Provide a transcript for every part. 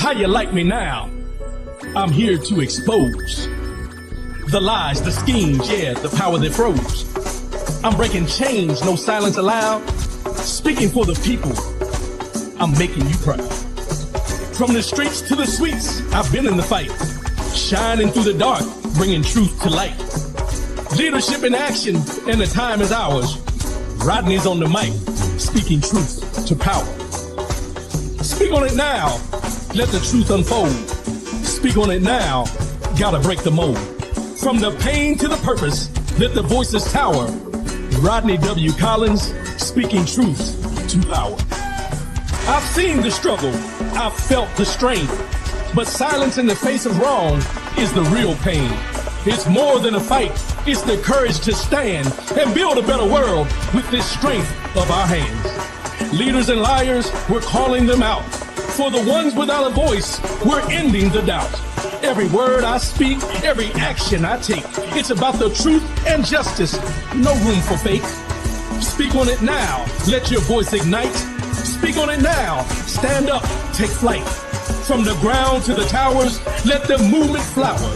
How you like me now? I'm here to expose the lies, the schemes, yeah, the power that froze. I'm breaking chains, no silence allowed. Speaking for the people, I'm making you proud. From the streets to the suites, I've been in the fight. Shining through the dark, bringing truth to light. Leadership in action, and the time is ours. Rodney's on the mic, speaking truth to power. Speak on it now, let the truth unfold. Speak on it now, gotta break the mold. From the pain to the purpose, let the voices tower. Rodney W. Collins, speaking truth to power. I've seen the struggle, I've felt the strain, but silence in the face of wrong is the real pain. It's more than a fight, it's the courage to stand and build a better world with this strength of our hands. Leaders and liars, we're calling them out. For the ones without a voice, we're ending the doubt. Every word I speak, every action I take, it's about the truth and justice, no room for fake. Speak on it now, let your voice ignite. Speak on it now, stand up, take flight. From the ground to the towers, let the movement flower.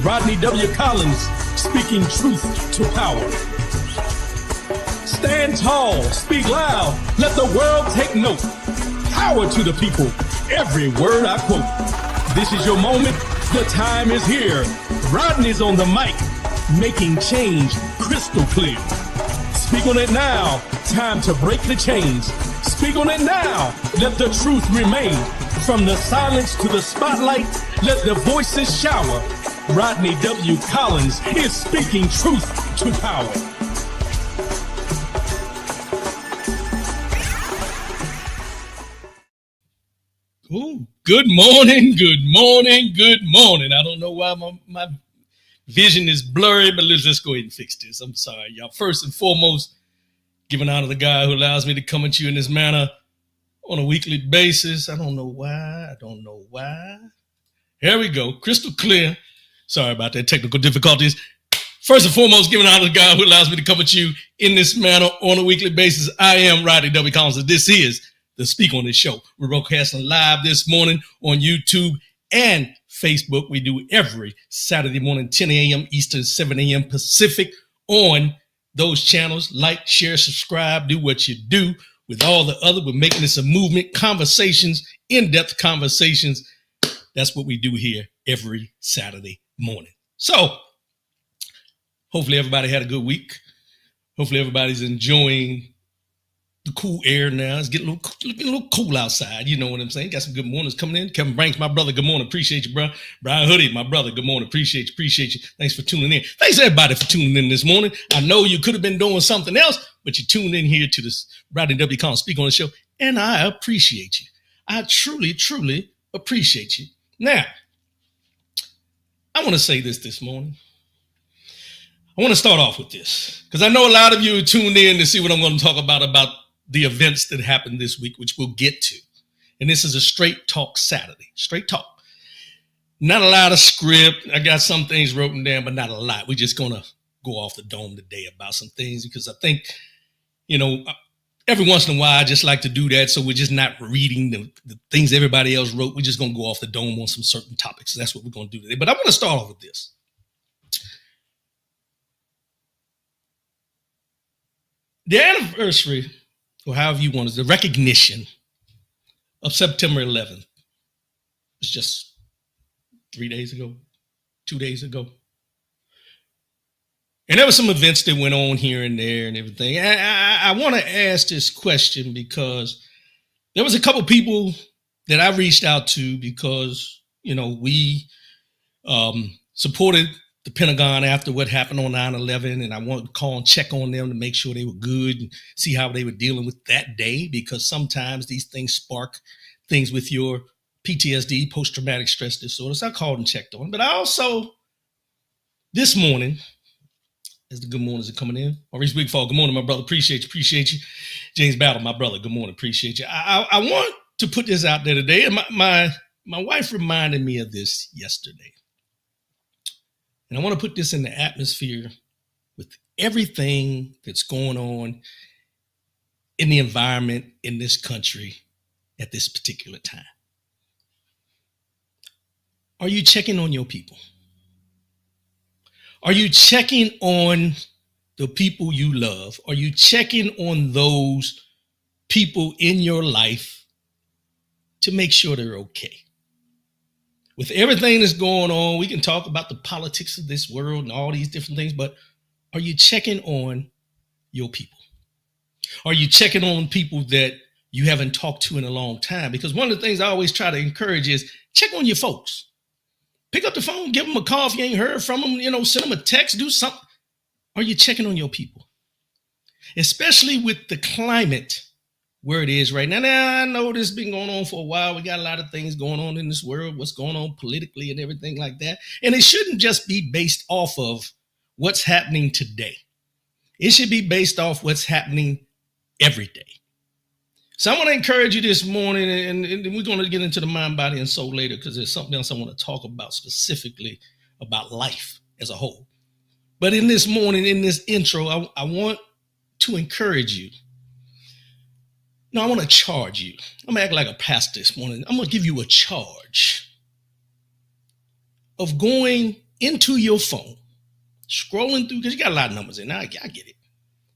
Rodney W. Collins, speaking truth to power. Stand tall, speak loud, let the world take note. Power to the people, every word I quote. This is your moment, the time is here. Rodney's on the mic, making change crystal clear. Speak on it now, time to break the chains. Speak on it now, let the truth remain. From the silence to the spotlight, let the voices shower. Rodney W. Collins is speaking truth to power. Ooh, good morning, good morning, good morning. I don't know why my vision is blurry, but let's just go ahead and fix this. I'm sorry, y'all. First and foremost, giving honor to the guy who allows me to come at you in this manner on a weekly basis. I don't know why. Here we go. Crystal clear. Sorry about that technical difficulties. First and foremost, giving honor to the guy who allows me to come at you in this manner on a weekly basis. I am Rodney W. Collins, and this is the Speak on This Show. We're broadcasting live this morning on YouTube and Facebook. We do every Saturday morning, 10 a.m. Eastern, 7 a.m. Pacific on those channels. Like, share, subscribe, do what you do with all the other. We're making this a movement, conversations, in-depth conversations. That's what we do here every Saturday morning. So hopefully everybody had a good week. Hopefully everybody's enjoying the cool air now. It's getting a little cool outside. You know what I'm saying? Got some good mornings coming in. Kevin Branks, my brother, good morning. Appreciate you, bro. Brian Hoodie, my brother, good morning. Appreciate you. Thanks for tuning in. Thanks everybody for tuning in this morning. I know you could have been doing something else, but you tuned in here to this Rodney W. Collins Speak on the Show, and I appreciate you. I truly, truly appreciate you. Now, I want to say this morning. I want to start off with this because I know a lot of you are tuned in to see what I'm going to talk about the events that happened this week, which we'll get to. And this is a straight talk Saturday, straight talk. Not a lot of script. I got some things written down, but not a lot. We're just going to go off the dome today about some things because I think, every once in a while, I just like to do that. So we're just not reading the things everybody else wrote. We're just going to go off the dome on some certain topics. So that's what we're going to do today. But I want to start off with this. The anniversary, or however you want it, the recognition of September 11th was just 3 days ago, 2 days ago. And there were some events that went on here and there and everything. I want to ask this question because there was a couple people that I reached out to because, we supported the Pentagon after what happened on 9/11. And I wanted to call and check on them to make sure they were good and see how they were dealing with that day, because sometimes these things spark things with your PTSD, post-traumatic stress disorder. So I called and checked on them. But I also, this morning, as the good mornings are coming in, Maurice Wigfall, good morning, my brother. Appreciate you. James Battle, my brother, good morning. Appreciate you. I want to put this out there today. And my wife reminded me of this yesterday. And I want to put this in the atmosphere with everything that's going on in the environment in this country at this particular time. Are you checking on your people? Are you checking on the people you love? Are you checking on those people in your life to make sure they're okay? With everything that's going on, we can talk about the politics of this world and all these different things, but are you checking on your people? Are you checking on people that you haven't talked to in a long time? Because one of the things I always try to encourage is check on your folks. Pick up the phone, give them a call if you ain't heard from them, send them a text, do something. Are you checking on your people? Especially with the climate where it is right now. Now, I know this has been going on for a while. We got a lot of things going on in this world, what's going on politically and everything like that. And it shouldn't just be based off of what's happening today. It should be based off what's happening every day. So I want to encourage you this morning, and we're going to get into the mind, body, and soul later because there's something else I want to talk about specifically about life as a whole. But in this morning, in this intro, I want to encourage you. No, I want to charge you. I'm going to act like a pastor this morning. I'm going to give you a charge of going into your phone, scrolling through, because you got a lot of numbers in there. I get it.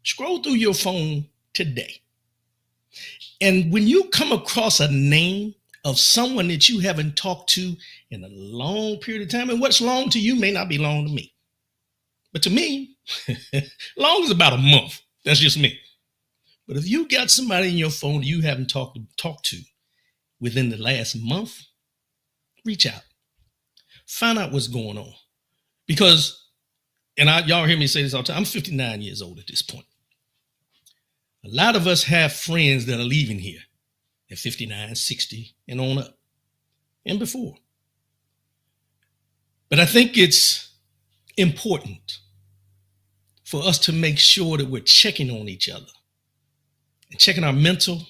Scroll through your phone today. And when you come across a name of someone that you haven't talked to in a long period of time, and what's long to you may not be long to me. But to me, long is about a month. That's just me. But if you got somebody in your phone you haven't talked to within the last month, reach out. Find out what's going on. Because, and y'all hear me say this all the time, I'm 59 years old at this point. A lot of us have friends that are leaving here at 59, 60, and on up, and before. But I think it's important for us to make sure that we're checking on each other and checking our mental,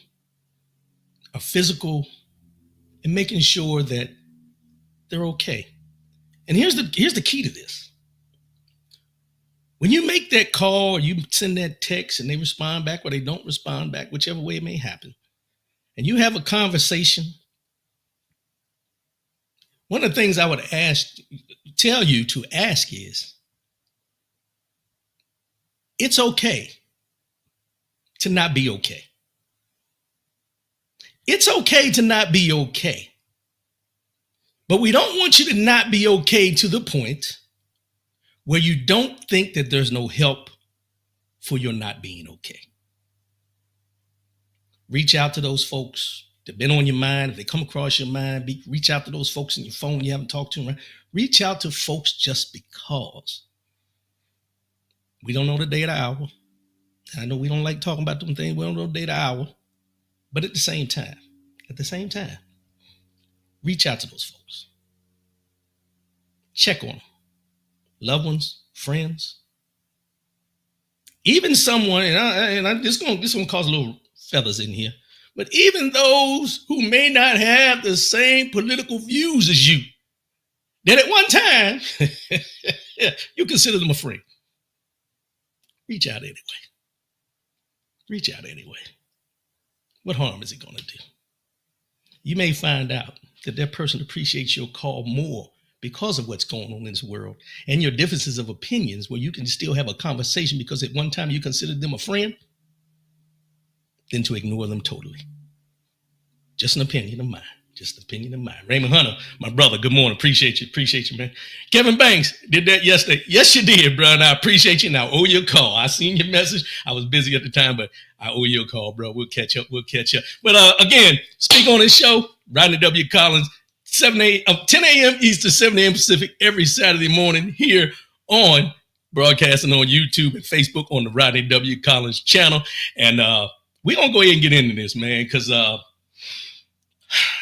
our physical, and making sure that they're okay. And here's the key to this. When you make that call or you send that text and they respond back or they don't respond back, whichever way it may happen, and you have a conversation, one of the things I would tell you to ask is, it's okay to not be okay. It's okay to not be okay. But we don't want you to not be okay to the point where you don't think that there's no help for your not being okay. Reach out to those folks that have been on your mind. If they come across your mind, reach out to those folks in your phone you haven't talked to them. Right? Reach out to folks just because. We don't know the day or the hour. I know we don't like talking about them things. We don't know the day or the hour. But at the same time, reach out to those folks. Check on them. Loved ones, friends, even someone, this is going to cause a little feathers in here, but even those who may not have the same political views as you, that at one time, you consider them a friend. Reach out anyway. Reach out anyway. What harm is it going to do? You may find out that that person appreciates your call more because of what's going on in this world and your differences of opinions where you can still have a conversation because at one time you considered them a friend, than to ignore them totally. Just an opinion of mine. Raymond Hunter, my brother, good morning. Appreciate you, man. Kevin Banks did that yesterday. Yes, you did, bro, and I appreciate you. And I owe you a call. I seen your message. I was busy at the time, but I owe you a call, bro. We'll catch up. But again, speak on this show, Rodney W. Collins, 10 a.m. Eastern, 7 a.m. Pacific, every Saturday morning here on broadcasting on YouTube and Facebook on the Rodney W. Collins channel. And we're going to go ahead and get into this, man, because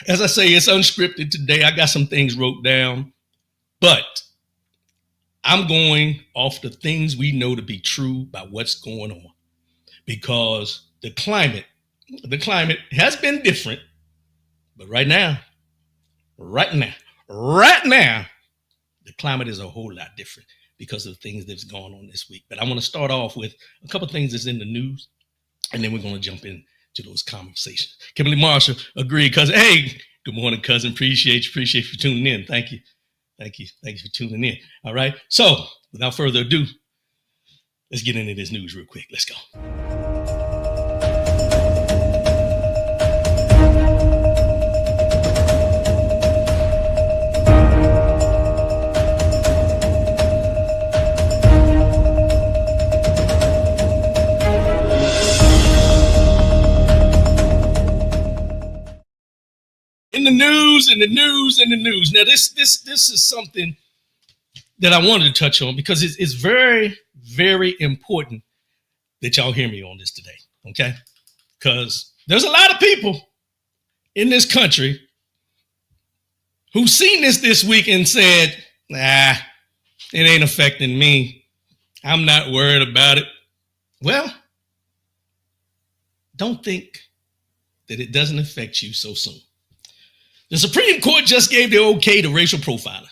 as I say, it's unscripted today. I got some things wrote down, but I'm going off the things we know to be true about what's going on, because the climate has been different, but right now, the climate is a whole lot different because of the things that's gone on this week. But I want to start off with a couple of things that's in the news, and then we're going to jump into those conversations. Kimberly Marshall agreed, cousin. Hey, good morning, cousin. Appreciate you tuning in. Thank you. Thank you. Thank you for tuning in. All right. So without further ado, let's get into this news real quick. Let's go. In the news. Now, this is something that I wanted to touch on because it's very, very important that y'all hear me on this today, okay? Because there's a lot of people in this country who've seen this week and said, it ain't affecting me. I'm not worried about it. Well, don't think that it doesn't affect you so soon. The Supreme Court just gave the okay to racial profiling.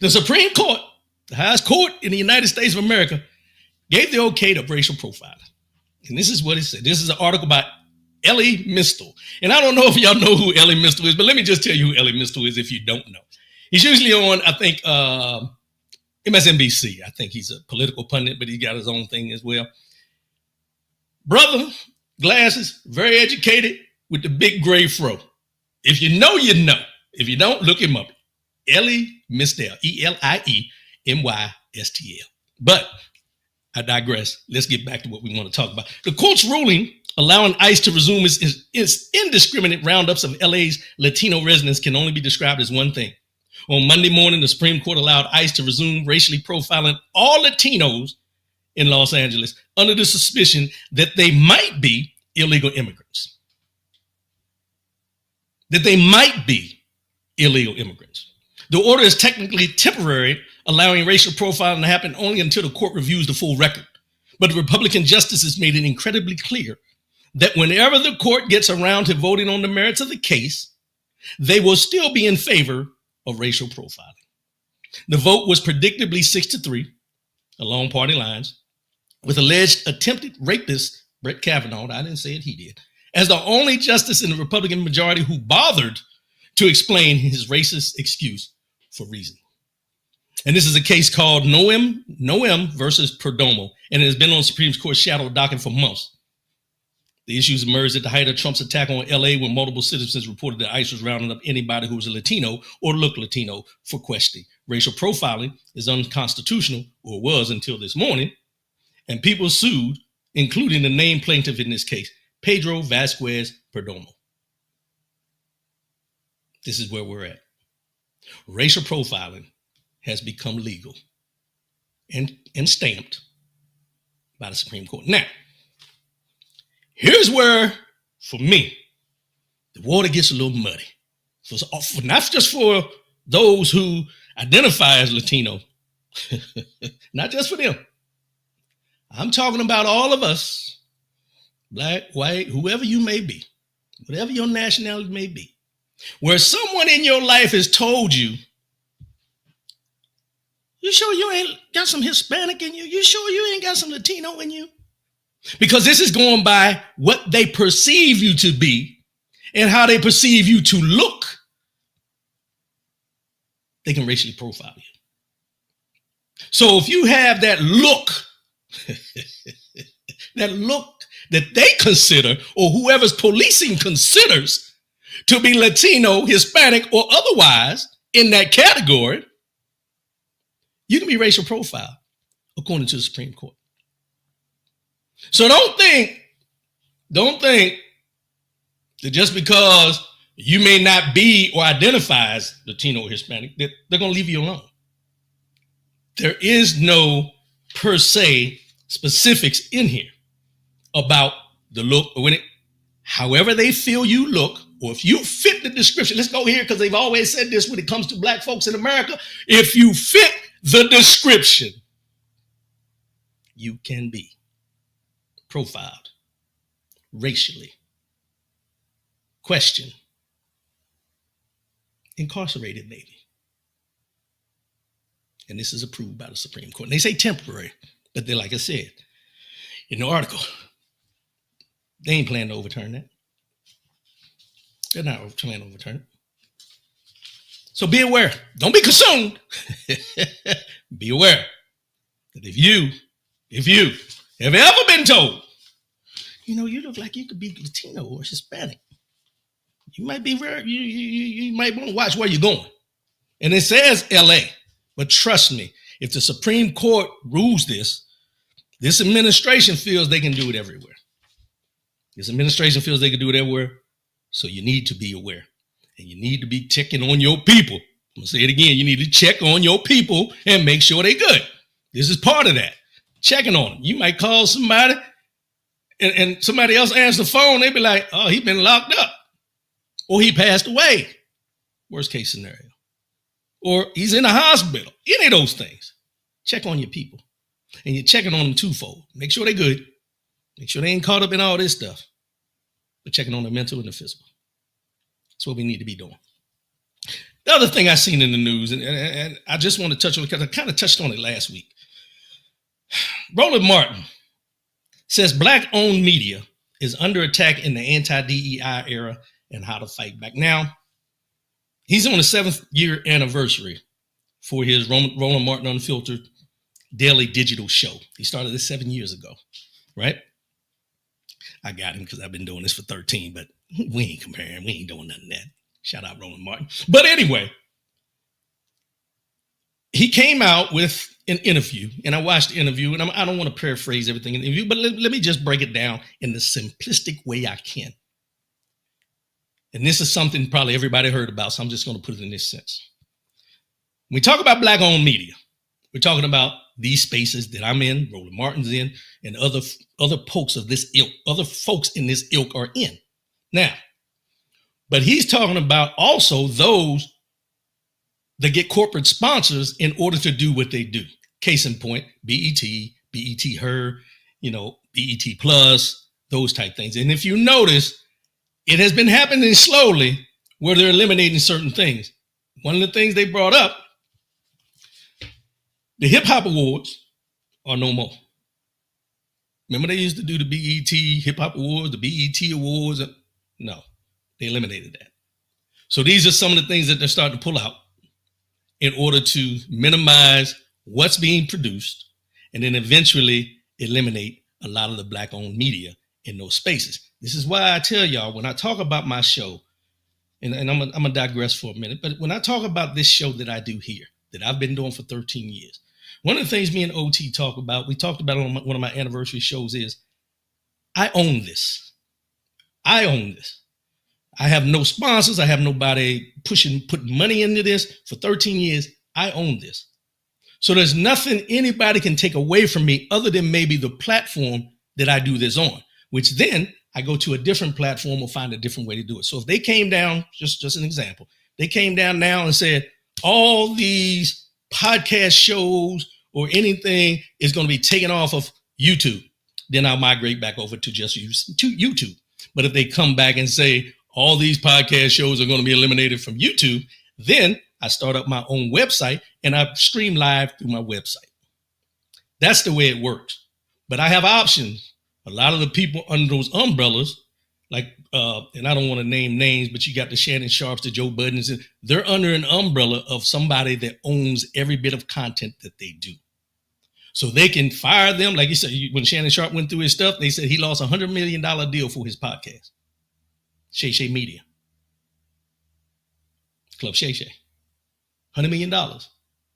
The Supreme Court, the highest court in the United States of America, gave the okay to racial profiling. And this is what it said. This is an article by Ellie Mistel. And I don't know if y'all know who Ellie Mistel is, but let me just tell you who Ellie Mistel is if you don't know. He's usually on, I think, MSNBC. I think he's a political pundit, but he's got his own thing as well. Brother, glasses, very educated, with the big gray fro. If you know, you know. If you don't, look him up. Ellie Mistel, ELIEMYSTL. But I digress. Let's get back to what we want to talk about. The court's ruling allowing ICE to resume its indiscriminate roundups of LA's Latino residents can only be described as one thing. On Monday morning, the Supreme Court allowed ICE to resume racially profiling all Latinos in Los Angeles under the suspicion that they might be illegal immigrants. The order is technically temporary, allowing racial profiling to happen only until the court reviews the full record. But the Republican justices made it incredibly clear that whenever the court gets around to voting on the merits of the case, they will still be in favor of racial profiling. The vote was predictably 6-3 along party lines, with alleged attempted rapist Brett Kavanaugh, I didn't say it, he did, as the only justice in the Republican majority who bothered to explain his racist excuse for reason. And this is a case called Noem versus Perdomo, and it has been on the Supreme Court's shadow docket for months. The issues emerged at the height of Trump's attack on LA when multiple citizens reported that ICE was rounding up anybody who was a Latino or looked Latino for questioning. Racial profiling is unconstitutional, or was until this morning, and people sued, including the named plaintiff in this case, Pedro Vasquez Perdomo. This is where we're at. Racial profiling has become legal and stamped by the Supreme Court. Now, here's where, for me, the water gets a little muddy. Not just for those who identify as Latino, not just for them. I'm talking about all of us, black, white, whoever you may be, whatever your nationality may be, where someone in your life has told you, you sure you ain't got some Hispanic in you? You sure you ain't got some Latino in you? Because this is going by what they perceive you to be and how they perceive you to look. They can racially profile you. So if you have that look, that look that they consider, or whoever's policing considers to be Latino, Hispanic, or otherwise in that category, you can be racial profiled according to the Supreme Court. So don't think that just because you may not be or identify as Latino or Hispanic, that they're going to leave you alone. There is no per se specifics in here about the look or however they feel you look, or if you fit the description. Let's go here because they've always said this when it comes to black folks in America. If you fit the description, you can be profiled, racially, questioned, incarcerated maybe. And this is approved by the Supreme Court. And they say temporary, but they're, like I said in the article, they ain't planning to overturn that. They're not planning to overturn it. So be aware. Don't be consumed. Be aware that if you have ever been told, you look like you could be Latino or Hispanic, you might be you might want to watch where you're going. And it says LA, but trust me, if the Supreme Court rules this administration feels they can do it everywhere. This administration feels they can do it everywhere. So you need to be aware. And you need to be checking on your people. I'm going to say it again. You need to check on your people and make sure they're good. This is part of that. Checking on them. You might call somebody and somebody else answers the phone. They be like, oh, he's been locked up. Or he passed away. Worst case scenario. Or he's in a hospital. Any of those things. Check on your people. And you're checking on them twofold. Make sure they're good. Make sure they ain't caught up in all this stuff. But checking on the mental and the physical. That's what we need to be doing. The other thing I seen in the news, and I just want to touch on it because I kind of touched on it last week. Roland Martin says Black-owned media is under attack in the anti-DEI era and how to fight back. Now, he's on the 7th year anniversary for his Roland Martin Unfiltered daily digital show. He started this 7 years ago, right? I got him because I've been doing this for 13, but we ain't comparing. We ain't doing nothing that. Shout out Roland Martin. But anyway, he came out with an interview, and I watched the interview, and I don't want to paraphrase everything in the interview, but let me just break it down in the simplistic way I can. And this is something probably everybody heard about, so I'm just going to put it in this sense. When we talk about Black-owned media, we're talking about these spaces that I'm in, Roland Martin's in, and other folks of this ilk, other folks in this ilk are in. Now, but he's talking about also those that get corporate sponsors in order to do what they do. Case in point, BET Her, BET Plus, those type things. And if you notice, it has been happening slowly where they're eliminating certain things. One of the things they brought up, the Hip Hop Awards are no more. Remember they used to do the BET Hip Hop Awards, the BET Awards? No, they eliminated that. So these are some of the things that they're starting to pull out in order to minimize what's being produced and then eventually eliminate a lot of the Black-owned media in those spaces. This is why I tell y'all, when I talk about my show, and I'm going to digress for a minute, but when I talk about this show that I do here, that I've been doing for 13 years, one of the things me and OT talk about, we talked about on one of my anniversary shows is, I own this. I own this. I have no sponsors. I have nobody putting money into this for 13 years. I own this. So there's nothing anybody can take away from me other than maybe the platform that I do this on, which then I go to a different platform or find a different way to do it. So if they came down, just an example, they came down now and said, all these podcast shows or anything is going to be taken off of YouTube, then I'll migrate back over to just YouTube. But if they come back and say all these podcast shows are going to be eliminated from YouTube, then I start up my own website and I stream live through my website. That's the way it works. But I have options. A lot of the people under those umbrellas, like, and I don't want to name names, but you got the Shannon Sharps, the Joe Buddens, they're under an umbrella of somebody that owns every bit of content that they do. So they can fire them. Like you said, when Shannon Sharp went through his stuff, they said he lost $100 million deal for his podcast. Shay Shay Media. Club Shay Shay. $100 million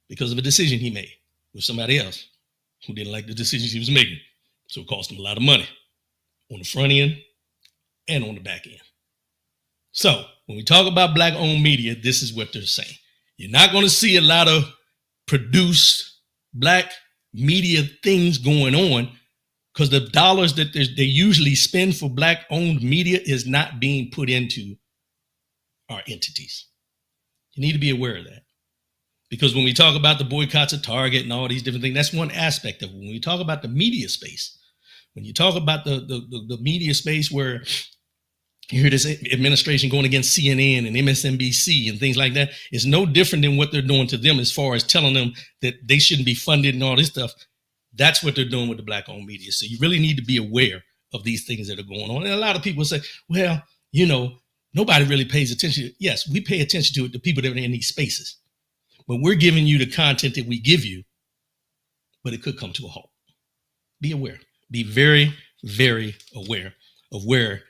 because of a decision he made with somebody else who didn't like the decisions he was making. So it cost him a lot of money on the front end and on the back end. So when we talk about Black-owned media, this is what they're saying. You're not going to see a lot of produced Black media things going on because the dollars that they usually spend for Black-owned media is not being put into our entities. You need to be aware of that. Because when we talk about the boycotts of Target and all these different things, that's one aspect of it. When we talk about the media space, when you talk about the media space where you hear this administration going against CNN and MSNBC and things like that, it's no different than what they're doing to them as far as telling them that they shouldn't be funded and all this stuff. That's what they're doing with the Black-owned media. So you really need to be aware of these things that are going on. And a lot of people say, well, nobody really pays attention to it. Yes, we pay attention to it, the people that are in these spaces. But we're giving you the content that we give you, but it could come to a halt. Be aware. Be very, very aware of where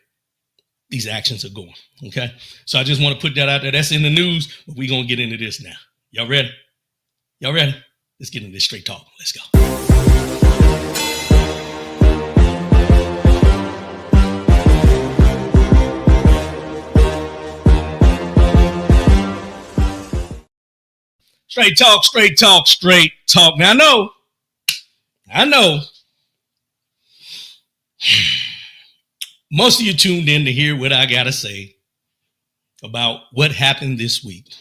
these actions are going. Okay? So I just want to put that out there. That's in the news, but we're going to get into this now. Y'all ready? Y'all ready? Let's get into this straight talk. Let's go. Straight talk, straight talk, straight talk. Now, I know most of you tuned in to hear what I got to say about what happened this week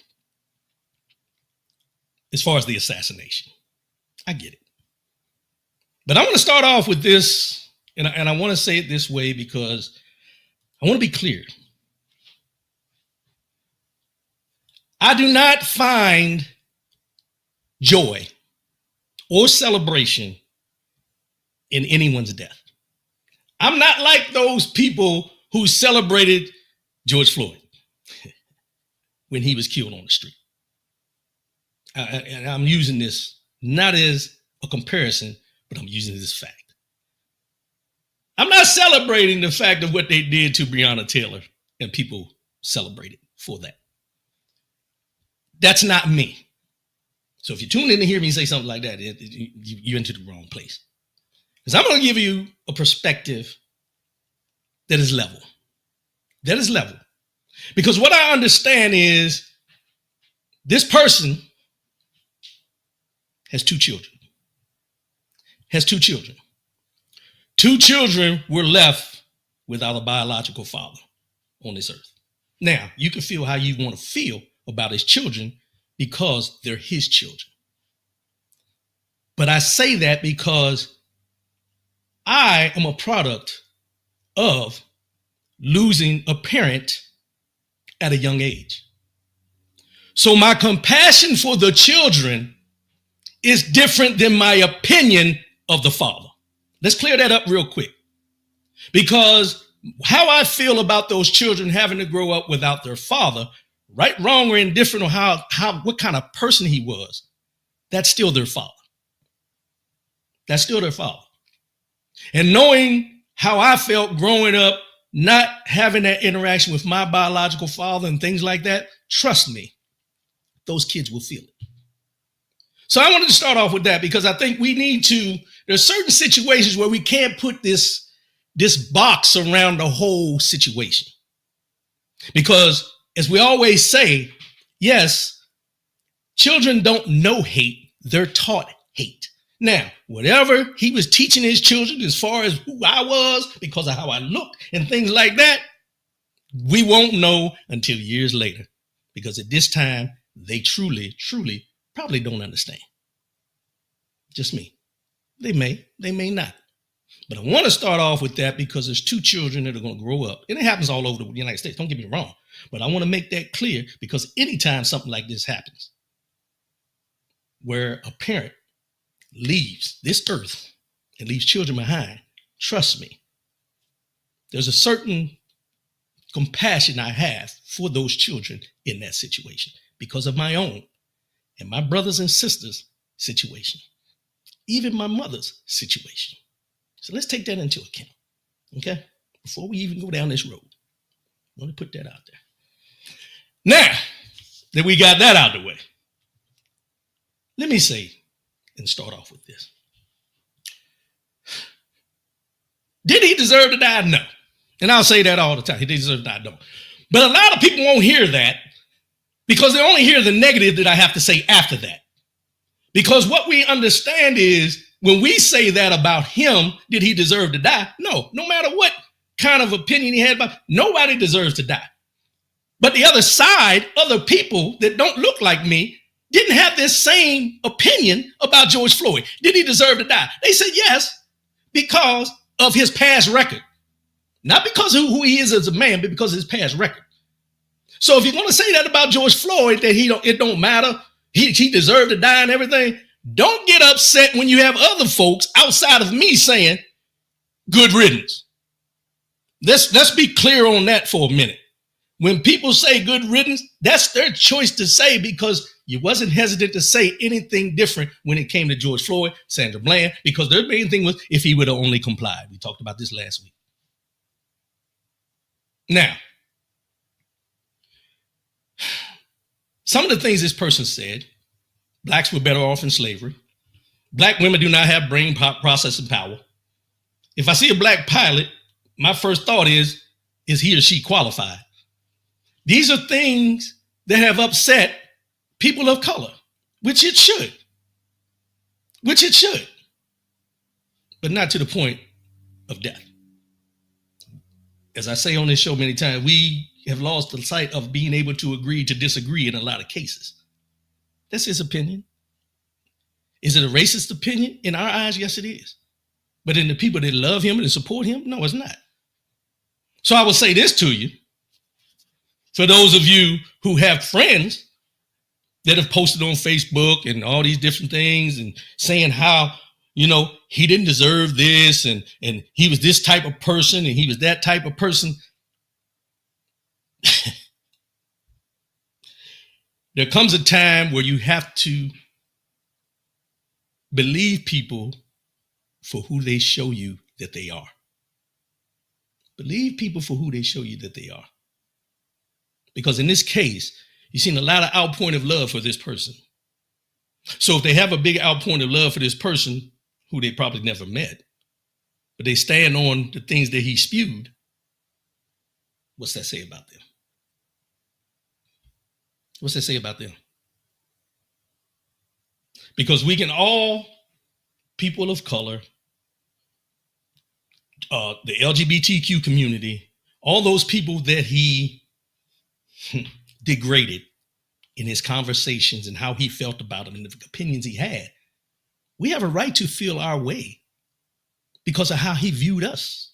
as far as the assassination. I get it. But I want to start off with this, and I want to say it this way because I want to be clear. I do not find joy or celebration in anyone's death. I'm not like those people who celebrated George Floyd when he was killed on the street. And I'm using this not as a comparison, but I'm using this fact. I'm not celebrating the fact of what they did to Breonna Taylor, and people celebrated for that. That's not me. So if you tune in to hear me say something like that, you're into the wrong place. Because I'm going to give you a perspective that is level. That is level. Because what I understand is this person has two children. Two children were left without a biological father on this earth. Now, you can feel how you want to feel about his children because they're his children. But I say that because I am a product of losing a parent at a young age. So my compassion for the children is different than my opinion of the father. Let's clear that up real quick. Because how I feel about those children having to grow up without their father, right, wrong, or indifferent, or what kind of person he was, that's still their father. That's still their father. And knowing how I felt growing up, not having that interaction with my biological father and things like that, trust me, those kids will feel it. So I wanted to start off with that because I think we need to, there's certain situations where we can't put this box around the whole situation. Because as we always say, yes, children don't know hate, they're taught hate. Now, whatever he was teaching his children as far as who I was, because of how I looked and things like that, we won't know until years later. Because at this time, they truly probably don't understand. Just me. They may not. But I want to start off with that because there's two children that are going to grow up. And it happens all over the United States. Don't get me wrong. But I want to make that clear because anytime something like this happens, where a parent leaves this earth and leaves children behind, trust me, there's a certain compassion I have for those children in that situation because of my own and my brothers and sisters' situation, even my mother's situation. So let's take that into account, okay? Before we even go down this road, I want to put that out there. Now that we got that out of the way, let me say and start off with this. Did he deserve to die? No. And I'll say that all the time. He deserves to die? No. But a lot of people won't hear that because they only hear the negative that I have to say after that. Because what we understand is when we say that about him, did he deserve to die? No. No matter what kind of opinion he had about, nobody deserves to die. But the other side, other people that don't look like me, didn't have this same opinion about George Floyd. Did he deserve to die? They said yes, because of his past record. Not because of who he is as a man, but because of his past record. So if you're going to say that about George Floyd, that it don't matter, he deserved to die and everything, don't get upset when you have other folks outside of me saying, good riddance. Let's be clear on that for a minute. When people say good riddance, that's their choice to say, because you wasn't hesitant to say anything different when it came to George Floyd, Sandra Bland, because their main thing was if he would have only complied. We talked about this last week. Now, some of the things this person said: blacks were better off in slavery. Black women do not have brain processing power. If I see a black pilot, my first thought is he or she qualified? These are things that have upset people of color, which it should. But not to the point of death. As I say on this show many times, we have lost the sight of being able to agree to disagree in a lot of cases. That's his opinion. Is it a racist opinion? In our eyes, yes, it is. But in the people that love him and support him, no, it's not. So I will say this to you. For those of you who have friends that have posted on Facebook and all these different things and saying how, he didn't deserve this and he was this type of person and he was that type of person. There comes a time where you have to believe people for who they show you that they are. Believe people for who they show you that they are. Because in this case, you've seen a lot of outpouring of love for this person. So if they have a big outpouring of love for this person who they probably never met, but they stand on the things that he spewed, what's that say about them? What's that say about them? Because we can all, people of color, the LGBTQ community, all those people that he degraded in his conversations and how he felt about them and the opinions he had, we have a right to feel our way because of how he viewed us.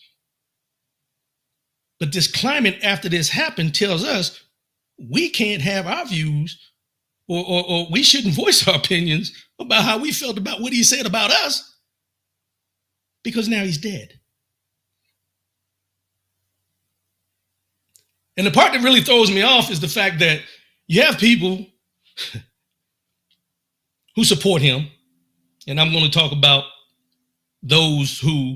But this climate after this happened tells us we can't have our views or we shouldn't voice our opinions about how we felt about what he said about us, because now he's dead. And the part that really throws me off is the fact that you have people who support him. And I'm going to talk about those who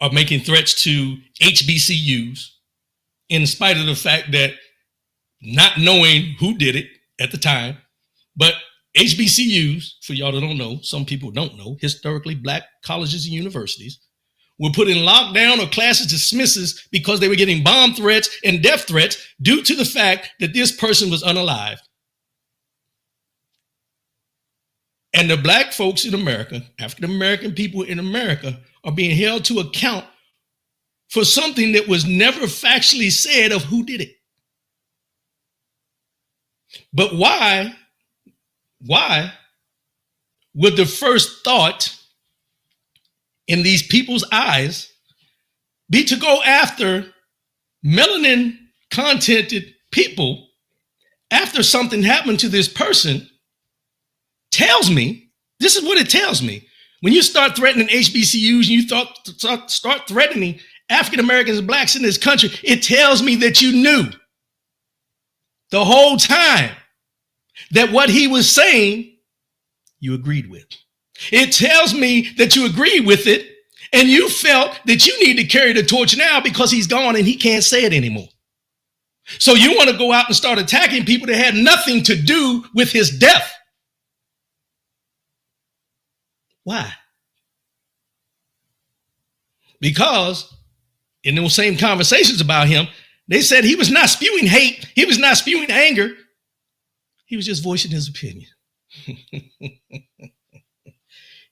are making threats to HBCUs in spite of the fact that, not knowing who did it at the time, but HBCUs, for y'all that don't know, some people don't know, historically black colleges and universities, were put in lockdown or classes dismisses because they were getting bomb threats and death threats due to the fact that this person was unalive. And the black folks in America, African-American people in America, are being held to account for something that was never factually said of who did it. But why would the first thought in these people's eyes be to go after melanin contented people after something happened to this person? Tells me, this is what it tells me. When you start threatening HBCUs and you start threatening African Americans and blacks in this country, it tells me that you knew the whole time that what he was saying, you agreed with. It tells me that you agreed with it and you felt that you need to carry the torch now because he's gone and he can't say it anymore. So you want to go out and start attacking people that had nothing to do with his death. Why? Because in those same conversations about him, they said he was not spewing hate. He was not spewing anger. He was just voicing his opinion.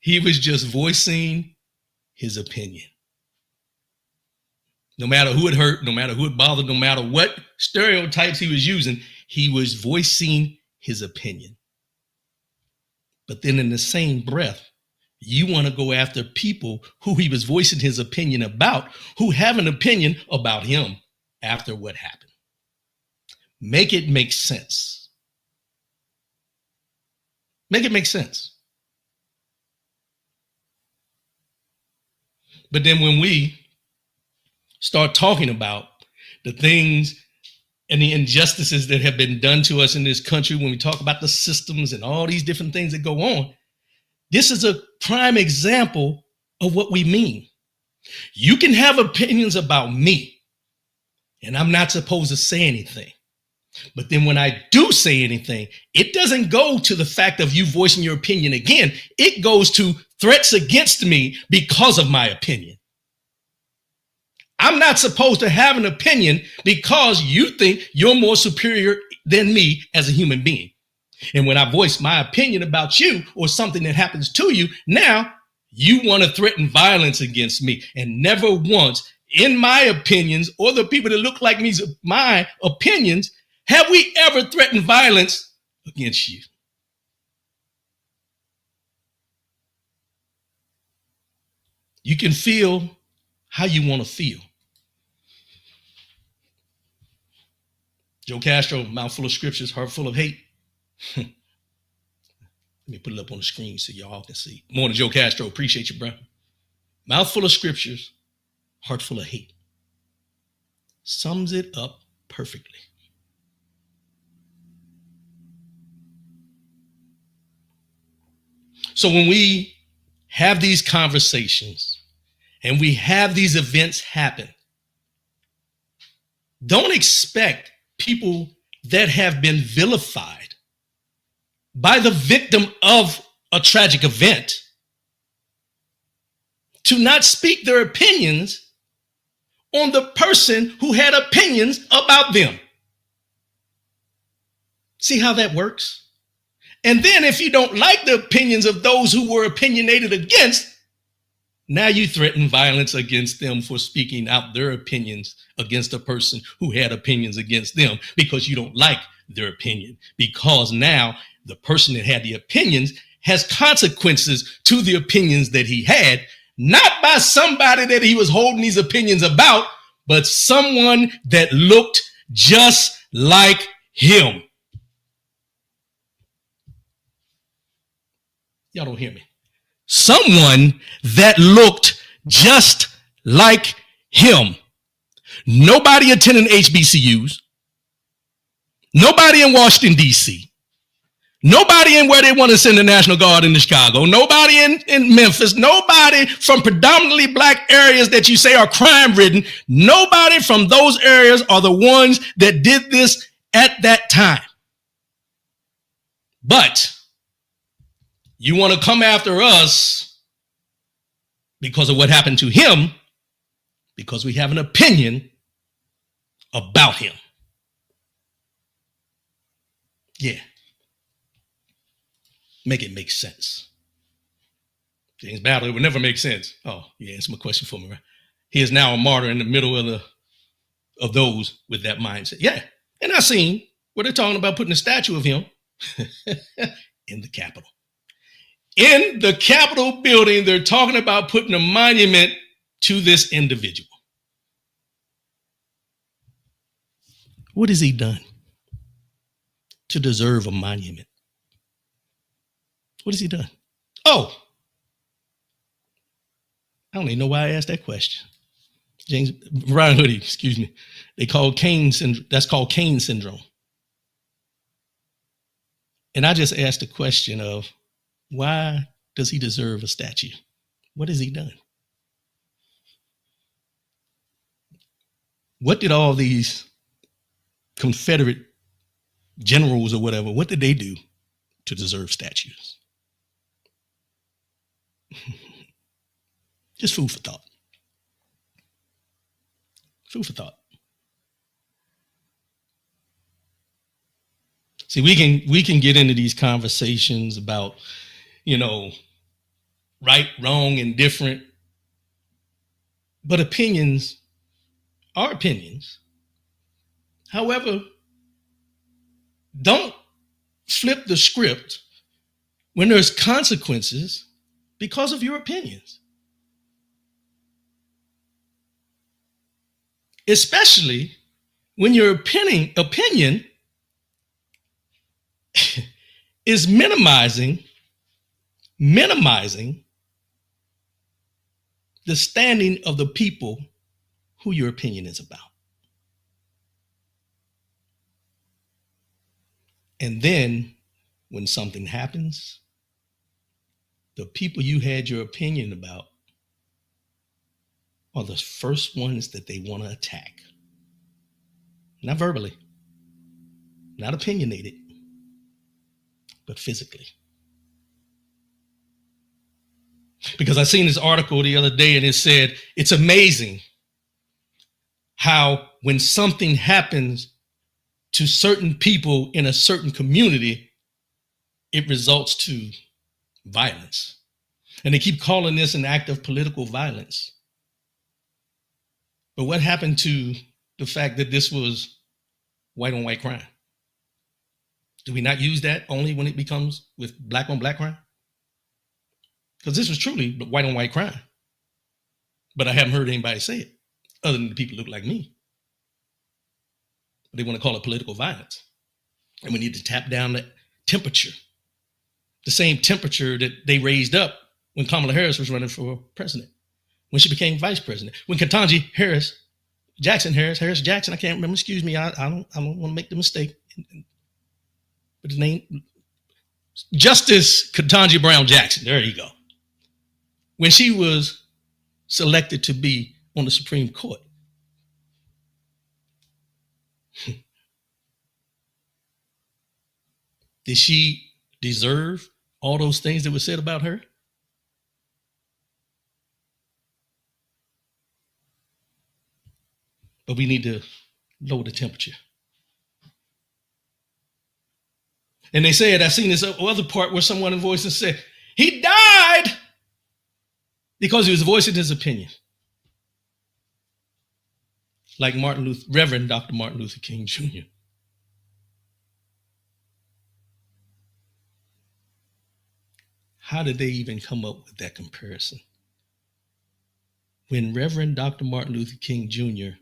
He was just voicing his opinion. No matter who it hurt, no matter who it bothered, no matter what stereotypes he was using, he was voicing his opinion. But then in the same breath, you want to go after people who he was voicing his opinion about, who have an opinion about him after what happened. Make it make sense. Make it make sense. But then when we start talking about the things and the injustices that have been done to us in this country, when we talk about the systems and all these different things that go on, this is a prime example of what we mean. You can have opinions about me, and I'm not supposed to say anything. But then when I do say anything, it doesn't go to the fact of you voicing your opinion again. It goes to threats against me because of my opinion. I'm not supposed to have an opinion because you think you're more superior than me as a human being. And when I voice my opinion about you or something that happens to you, now you want to threaten violence against me. And never once in my opinions or the people that look like me, my opinions, have we ever threatened violence against you. You can feel how you want to feel. Joe Castro, mouth full of scriptures, heart full of hate. Let me put it up on the screen so y'all can see. Morning, Joe Castro. Appreciate you, bro. Mouth full of scriptures, heart full of hate. Sums it up perfectly. So when we have these conversations and we have these events happen, don't expect people that have been vilified by the victim of a tragic event to not speak their opinions on the person who had opinions about them. See how that works? And then if you don't like the opinions of those who were opinionated against, now you threaten violence against them for speaking out their opinions against a person who had opinions against them because you don't like their opinion. Because now the person that had the opinions has consequences to the opinions that he had, not by somebody that he was holding these opinions about, but someone that looked just like him. Y'all don't hear me. Someone that looked just like him. Nobody attending HBCUs. Nobody in Washington, D.C. Nobody in where they want to send the National Guard into Chicago. Nobody in Memphis. Nobody from predominantly black areas that you say are crime-ridden. Nobody from those areas are the ones that did this at that time. But you want to come after us because of what happened to him, because we have an opinion about him. Yeah. Make it make sense. James Bradley would never make sense. Oh, yeah, it's my question for me, right? He is now a martyr in the middle of those with that mindset. Yeah. And I seen where they're talking about putting a statue of him in the Capitol. In the Capitol building, they're talking about putting a monument to this individual. What has he done to deserve a monument? What has he done? Oh, I don't even know why I asked that question. James Ryan Hoodie, excuse me. They call Cain syndrome. That's called Cain syndrome. And I just asked the question of, why does he deserve a statue? What has he done? What did all these Confederate generals or whatever, what did they do to deserve statues? Just food for thought. Food for thought. See, we can get into these conversations about, right, wrong, and different. But opinions are opinions. However, don't flip the script when there's consequences because of your opinions. Especially when your opinion is minimizing the standing of the people who your opinion is about. And then when something happens, the people you had your opinion about are the first ones that they want to attack. Not verbally, not opinionated, but physically. Because I seen this article the other day and it said, it's amazing how when something happens to certain people in a certain community, it results to violence. And they keep calling this an act of political violence. But what happened to the fact that this was white on white crime? Do we not use that only when it becomes with black on black crime? Because this was truly white on white crime. But I haven't heard anybody say it, other than the people who look like me. But they want to call it political violence. And we need to tap down that temperature. The same temperature that they raised up when Kamala Harris was running for president, when she became vice president, when Ketanji Jackson, I can't remember, excuse me, I don't want to make the mistake. But the name, Justice Ketanji Brown Jackson, there you go. When she was selected to be on the Supreme Court, did she deserve all those things that were said about her? But we need to lower the temperature. And they said, I seen this other part where someone voiced and said, he died because he was voicing his opinion. Like Reverend Dr. Martin Luther King Jr. How did they even come up with that comparison? When Reverend Dr. Martin Luther King Jr.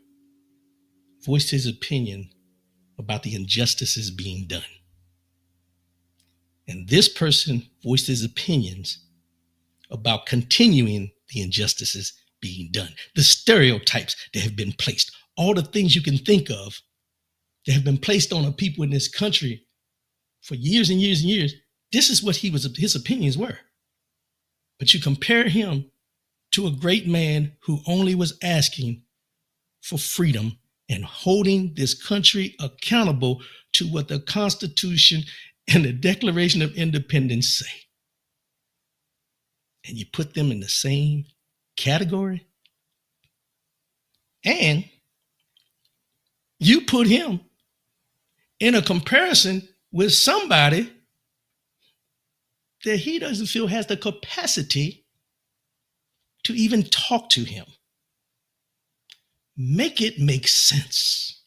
voiced his opinion about the injustices being done. And this person voiced his opinions about continuing the injustices being done, the stereotypes that have been placed, all the things you can think of that have been placed on the people in this country for years and years and years. This is what his opinions were. But you compare him to a great man who only was asking for freedom and holding this country accountable to what the Constitution and the Declaration of Independence say. And you put them in the same category. And you put him in a comparison with somebody that he doesn't feel has the capacity to even talk to him. Make it make sense.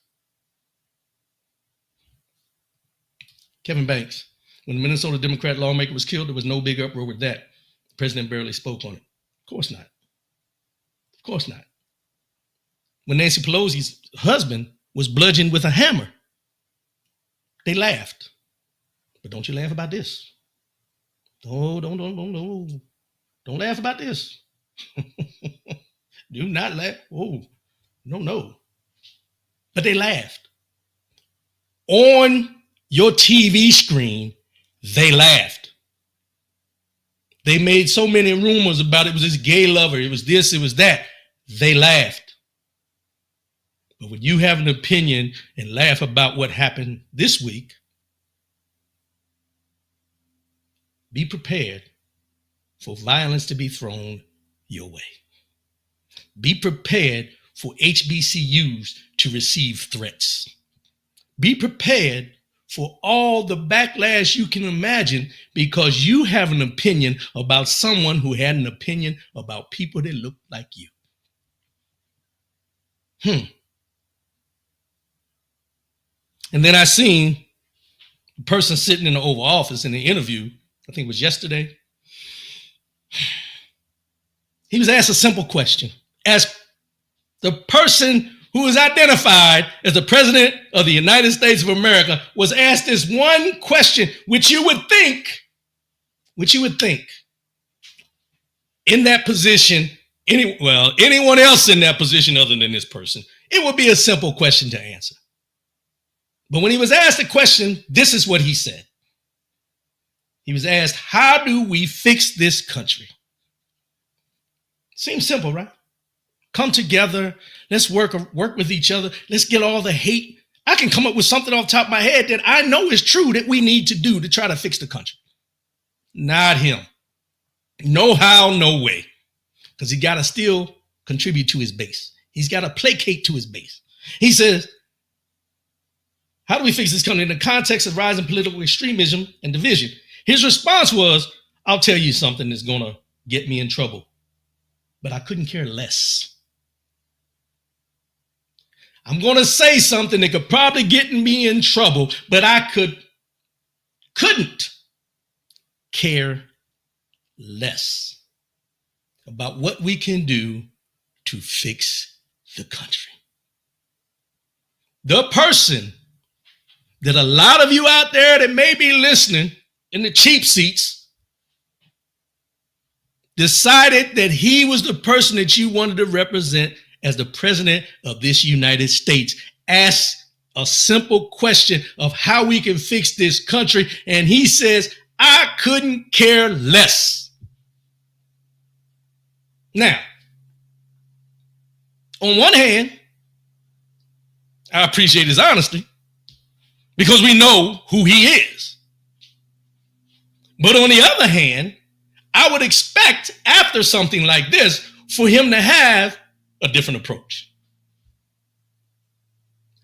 Kevin Banks, when the Minnesota Democrat lawmaker was killed, there was no big uproar with that. The president barely spoke on it. Of course not. Of course not. When Nancy Pelosi's husband was bludgeoned with a hammer, they laughed. But don't you laugh about this. Don't laugh about this. Do not laugh. Oh, no. But they laughed. On your TV screen, they laughed. They made so many rumors about it was this gay lover, it was this, it was that. They laughed. But when you have an opinion and laugh about what happened this week, be prepared for violence to be thrown your way. Be prepared for HBCUs to receive threats. Be prepared for all the backlash you can imagine because you have an opinion about someone who had an opinion about people that look like you. And then I seen a person sitting in the Oval Office in the interview, I think it was yesterday. He was asked a simple question. As the person who is identified as the president of the United States of America was asked this one question, which you would think in that position, anyone else in that position other than this person, it would be a simple question to answer. But when he was asked the question, this is what he said. He was asked, how do we fix this country? Seems simple, right? Come together. Let's work with each other. Let's get all the hate. I can come up with something off the top of my head that I know is true that we need to do to try to fix the country. Not him. No how, no way. Because he got to still contribute to his base. He's got to placate to his base. He says, how do we fix this country in the context of rising political extremism and division? His response was, I'll tell you something that's going to get me in trouble, but I couldn't care less. I'm going to say something that could probably get me in trouble, but I couldn't care less about what we can do to fix the country. The person that a lot of you out there that may be listening in the cheap seats decided that he was the person that you wanted to represent as the president of this United States. Ask a simple question of how we can fix this country, and he says, I couldn't care less. Now, on one hand, I appreciate his honesty because we know who he is. But on the other hand, I would expect after something like this for him to have a different approach.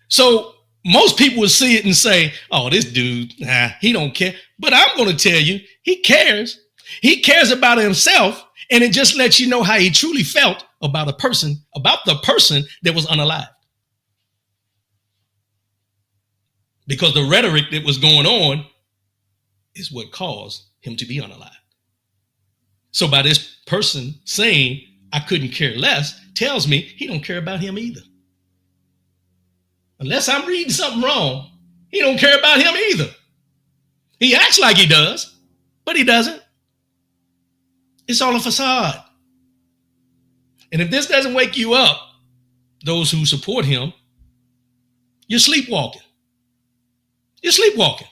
So most people would see it and say, oh, this dude, he don't care. But I'm going to tell you, he cares. He cares about himself, and it just lets you know how he truly felt about the person that was unalived. Because the rhetoric that was going on is what caused him to be unalived. So by this person saying, I couldn't care less, tells me he don't care about him either. Unless I'm reading something wrong, he don't care about him either. He acts like he does, but he doesn't. It's all a facade. And if this doesn't wake you up, those who support him, you're sleepwalking. You're sleepwalking.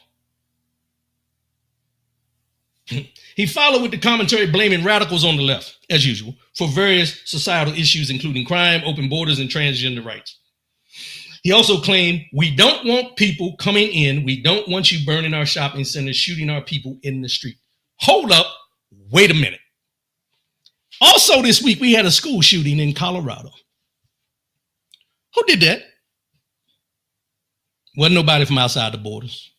He followed with the commentary blaming radicals on the left, as usual, for various societal issues, including crime, open borders, and transgender rights. He also claimed, we don't want people coming in. We don't want you burning our shopping centers, shooting our people in the street. Hold up. Wait a minute. Also this week, we had a school shooting in Colorado. Who did that? Wasn't nobody from outside the borders.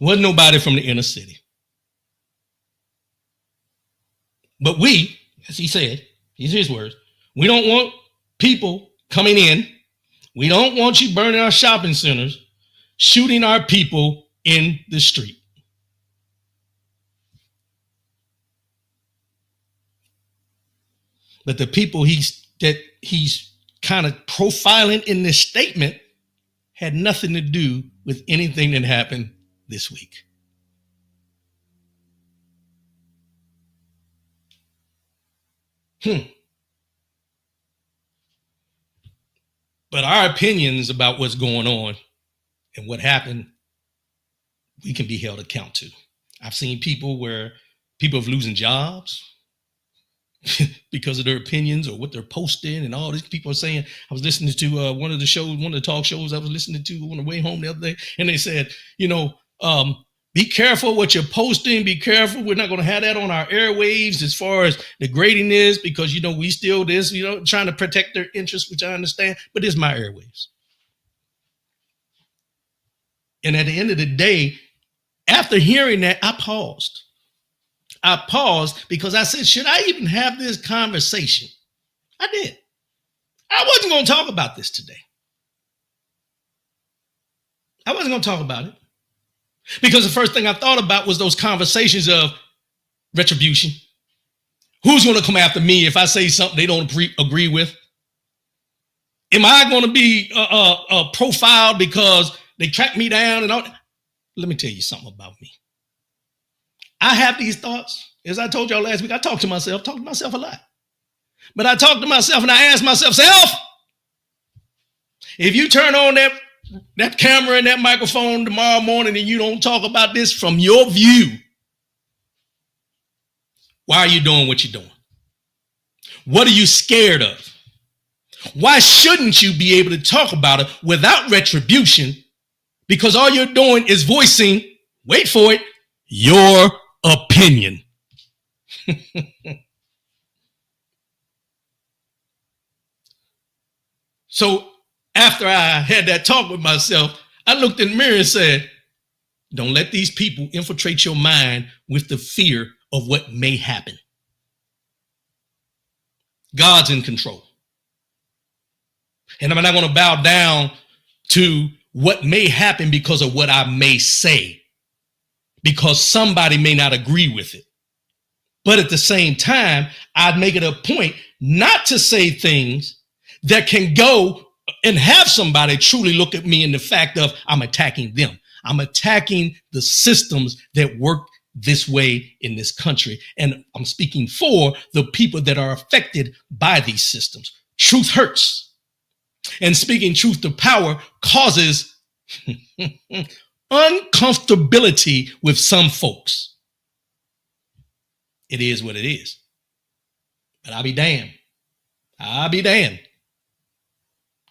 Wasn't nobody from the inner city. But we, as he said, these are his words, we don't want people coming in. We don't want you burning our shopping centers, shooting our people in the street. But the people he's kind of profiling in this statement had nothing to do with anything that happened this week. But our opinions about what's going on and what happened, we can be held account to. I've seen people where people have losing jobs because of their opinions or what they're posting, and all these people are saying. I was listening to one of the talk shows I was listening to on the way home the other day, and they said, be careful what you're posting. Be careful. We're not going to have that on our airwaves as far as degrading this, because, we still this, trying to protect their interests, which I understand, but it's my airwaves. And at the end of the day, after hearing that, I paused because I said, should I even have this conversation? I did. I wasn't going to talk about this today. I wasn't going to talk about it. Because the first thing I thought about was those conversations of retribution. Who's going to come after me if I say something they don't agree with? Am I going to be profiled because they track me down and all? Let me tell you something about me. I have these thoughts. As I told y'all last week, I talk to myself a lot. But I talk to myself and I ask myself, self, if you turn on that that camera and that microphone tomorrow morning and you don't talk about this from your view, why are you doing what you're doing? What are you scared of? Why shouldn't you be able to talk about it without retribution? Because all you're doing is voicing, wait for it, your opinion. So after I had that talk with myself, I looked in the mirror and said, don't let these people infiltrate your mind with the fear of what may happen. God's in control. And I'm not going to bow down to what may happen because of what I may say, because somebody may not agree with it. But at the same time, I'd make it a point not to say things that can go and have somebody truly look at me in the fact of I'm attacking them. I'm attacking the systems that work this way in this country. And I'm speaking for the people that are affected by these systems. Truth hurts. And speaking truth to power causes uncomfortability with some folks. It is what it is. But I'll be damned. I'll be damned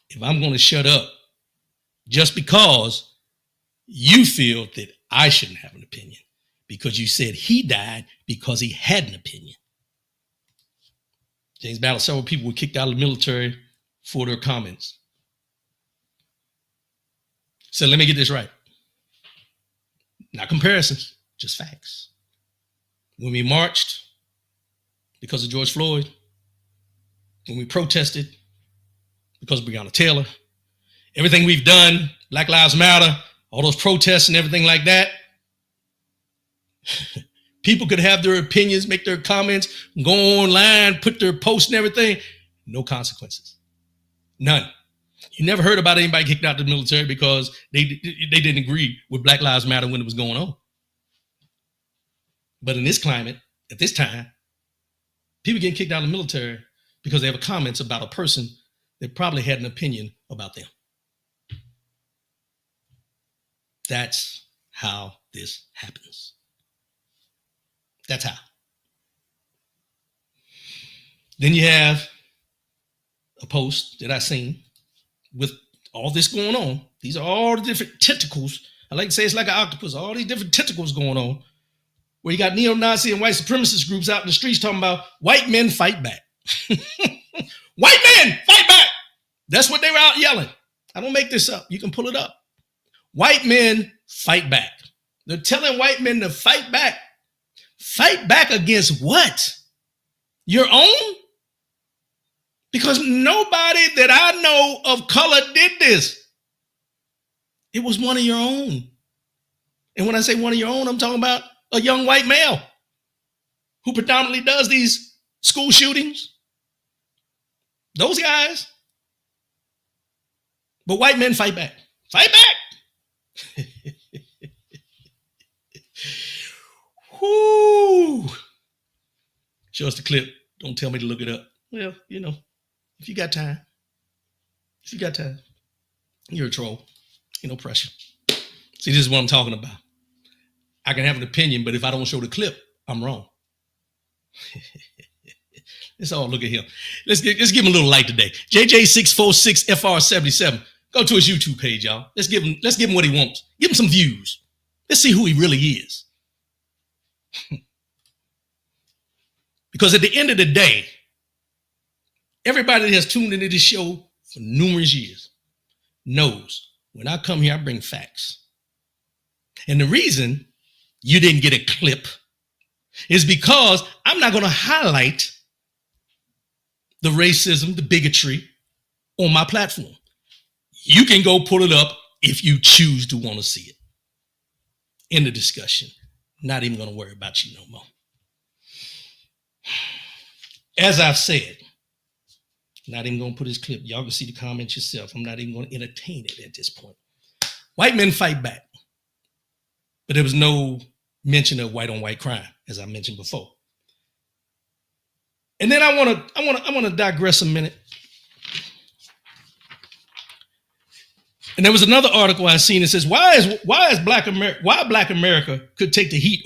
if I'm going to shut up just because you feel that I shouldn't have an opinion, because you said he died because he had an opinion. James Battle, several people were kicked out of the military for their comments. So let me get this right. Not comparisons, just facts. When we marched because of George Floyd, when we protested because of Breonna Taylor, everything we've done, Black Lives Matter, all those protests and everything like that, people could have their opinions, make their comments, go online, put their posts and everything. No consequences. None. You never heard about anybody kicked out of the military because they didn't agree with Black Lives Matter when it was going on. But in this climate, at this time, people getting kicked out of the military because they have comments about a person that probably had an opinion about them. That's how this happens. That's how. Then you have a post that I seen with all this going on. These are all the different tentacles. I like to say it's like an octopus, all these different tentacles going on, where you got neo-Nazi and white supremacist groups out in the streets talking about white men fight back. White men fight back. That's what they were out yelling. I don't make this up. You can pull it up. White men fight back. They're telling white men to fight back. Fight back against what? Your own? Because nobody that I know of color did this. It was one of your own. And when I say one of your own, I'm talking about a young white male who predominantly does these school shootings. Those guys. But white men fight back. Fight back. Whoo. Show us the clip. Don't tell me to look it up. Well, you know, if you got time. If you got time. You're a troll. Ain't no pressure. See, this is what I'm talking about. I can have an opinion, but if I don't show the clip, I'm wrong. Let's all look at him. Let's give him a little light today. JJ646FR77. Go to his YouTube page, y'all. Let's give him what he wants. Give him some views. Let's see who he really is. Because at the end of the day, everybody that has tuned into this show for numerous years knows when I come here, I bring facts. And the reason you didn't get a clip is because I'm not going to highlight the racism, the bigotry on my platform. You can go pull it up if you choose to want to see it. In the discussion. Not even going to worry about you no more. As I've said, not even going to put this clip. Y'all can see the comments yourself. I'm not even going to entertain it at this point. White men fight back. But there was no mention of white on white crime, as I mentioned before. And then I want to digress a minute. And there was another article I seen that says, why Black America could take the heat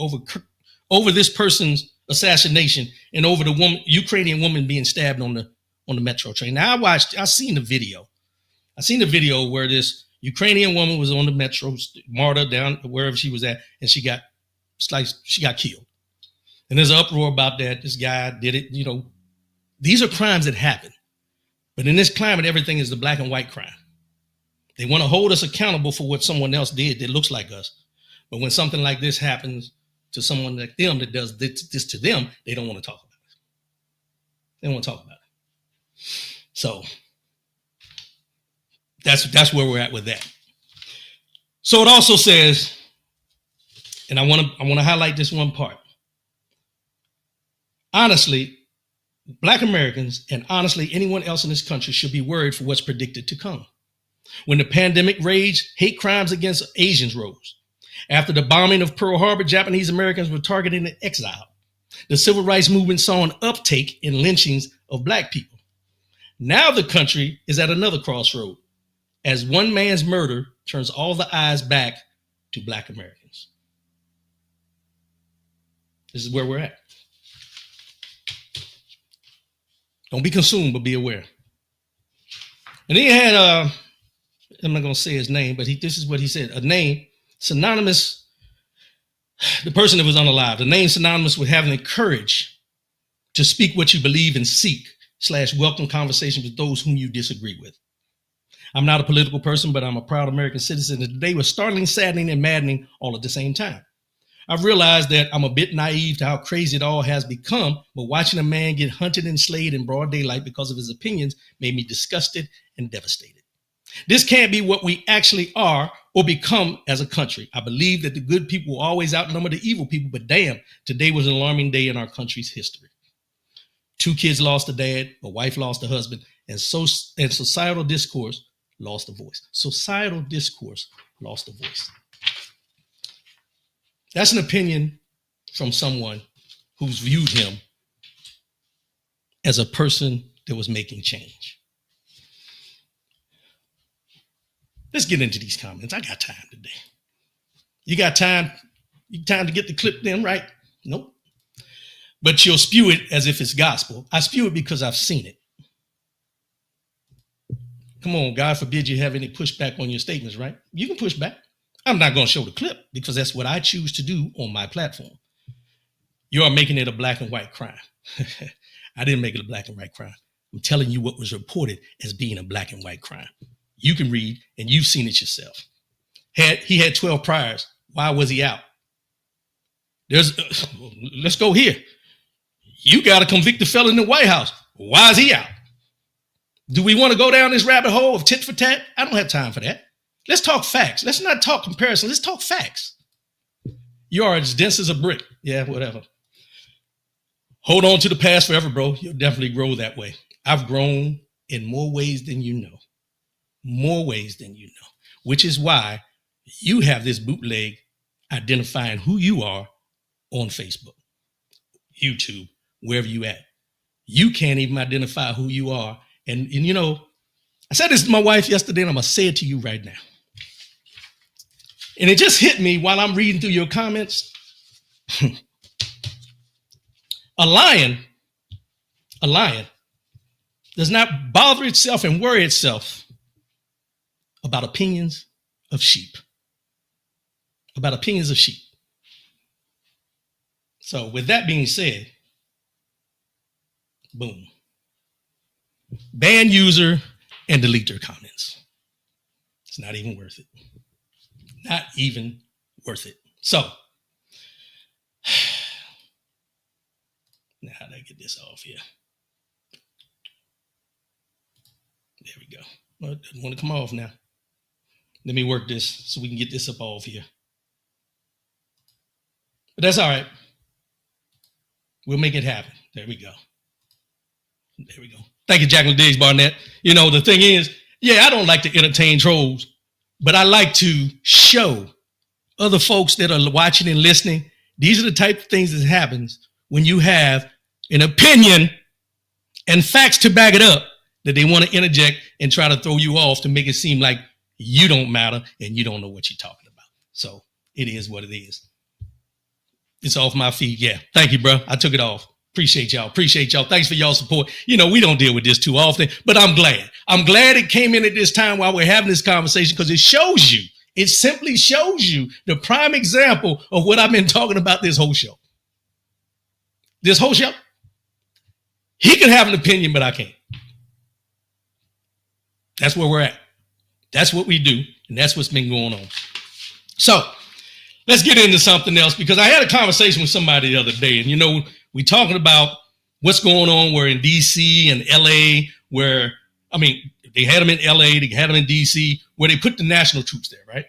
over this person's assassination and over the Ukrainian woman being stabbed on the metro train. Now I seen the video. I seen the video where this Ukrainian woman was on the metro, MARTA, down wherever she was at, and she got killed. And there's an uproar about that. This guy did it. You know, these are crimes that happen. But in this climate, everything is the black and white crime. They want to hold us accountable for what someone else did that looks like us. But when something like this happens to someone like them that does this to them, they don't want to talk about it. They don't want to talk about it. So that's where we're at with that. So it also says, and I want to highlight this one part. Honestly, Black Americans and honestly anyone else in this country should be worried for what's predicted to come. When the pandemic raged, hate crimes against Asians rose. After the bombing of Pearl Harbor, Japanese Americans were targeted and exiled. The civil rights movement saw an uptake in lynchings of Black people. Now the country is at another crossroad, as one man's murder turns all the eyes back to Black Americans. This is where we're at. Don't be consumed, but be aware. And he had, I'm not going to say his name, but this is what he said, a name synonymous, the person that was unalive, the name synonymous with having the courage to speak what you believe and seek / welcome conversation with those whom you disagree with. I'm not a political person, but I'm a proud American citizen. And today was startling, saddening, and maddening all at the same time. I've realized that I'm a bit naive to how crazy it all has become, but watching a man get hunted and slayed in broad daylight because of his opinions made me disgusted and devastated. This can't be what we actually are or become as a country. I believe that the good people will always outnumber the evil people, but damn, today was an alarming day in our country's history. 2 kids lost a dad, a wife lost a husband, and societal discourse lost a voice. Societal discourse lost a voice. That's an opinion from someone who's viewed him as a person that was making change. Let's get into these comments. I got time today. You got time? You time to get the clip then, right? Nope. But you'll spew it as if it's gospel. I spew it because I've seen it. Come on, God forbid you have any pushback on your statements, right? You can push back. I'm not going to show the clip because that's what I choose to do on my platform. You are making it a black and white crime. I didn't make it a black and white crime. I'm telling you what was reported as being a black and white crime. You can read and you've seen it yourself. He had 12 priors. Why was he out? Let's go here. You got a convicted felon in the White House. Why is he out? Do we want to go down this rabbit hole of tit for tat? I don't have time for that. Let's talk facts. Let's not talk comparison. Let's talk facts. You are as dense as a brick. Yeah, whatever. Hold on to the past forever, bro. You'll definitely grow that way. I've grown in more ways than you know. More ways than you know. Which is why you have this bootleg identifying who you are on Facebook, YouTube, wherever you at. You can't even identify who you are. And you know, I said this to my wife yesterday, and I'm going to say it to you right now. And it just hit me while I'm reading through your comments. A lion does not bother itself and worry itself about opinions of sheep. About opinions of sheep. So with that being said, boom. Ban user and delete their comments. It's not even worth it. Not even worth it. So, now how do I get this off here? There we go. Well, it doesn't want to come off now. Let me work this so we can get this up off here. But that's all right. We'll make it happen. There we go. There we go. Thank you, Jacqueline Diggs Barnett. You know, the thing is, yeah, I don't like to entertain trolls, but I like to show other folks that are watching and listening. These are the type of things that happens when you have an opinion and facts to back it up that they want to interject and try to throw you off to make it seem like You don't matter, and you don't know what you're talking about. So it is what it is. It's off my feet. Yeah. Thank you, bro. I took it off. Appreciate y'all. Thanks for y'all support. We don't deal with this too often, but I'm glad. I'm glad it came in at this time while we're having this conversation, because it simply shows you the prime example of what I've been talking about this whole show. He can have an opinion, but I can't. That's where we're at. That's what we do, and that's what's been going on. So let's get into something else, because I had a conversation with somebody the other day, and we talking about what's going on. We're in DC and LA, they had them in LA, they had them in DC, where they put the national troops there, right?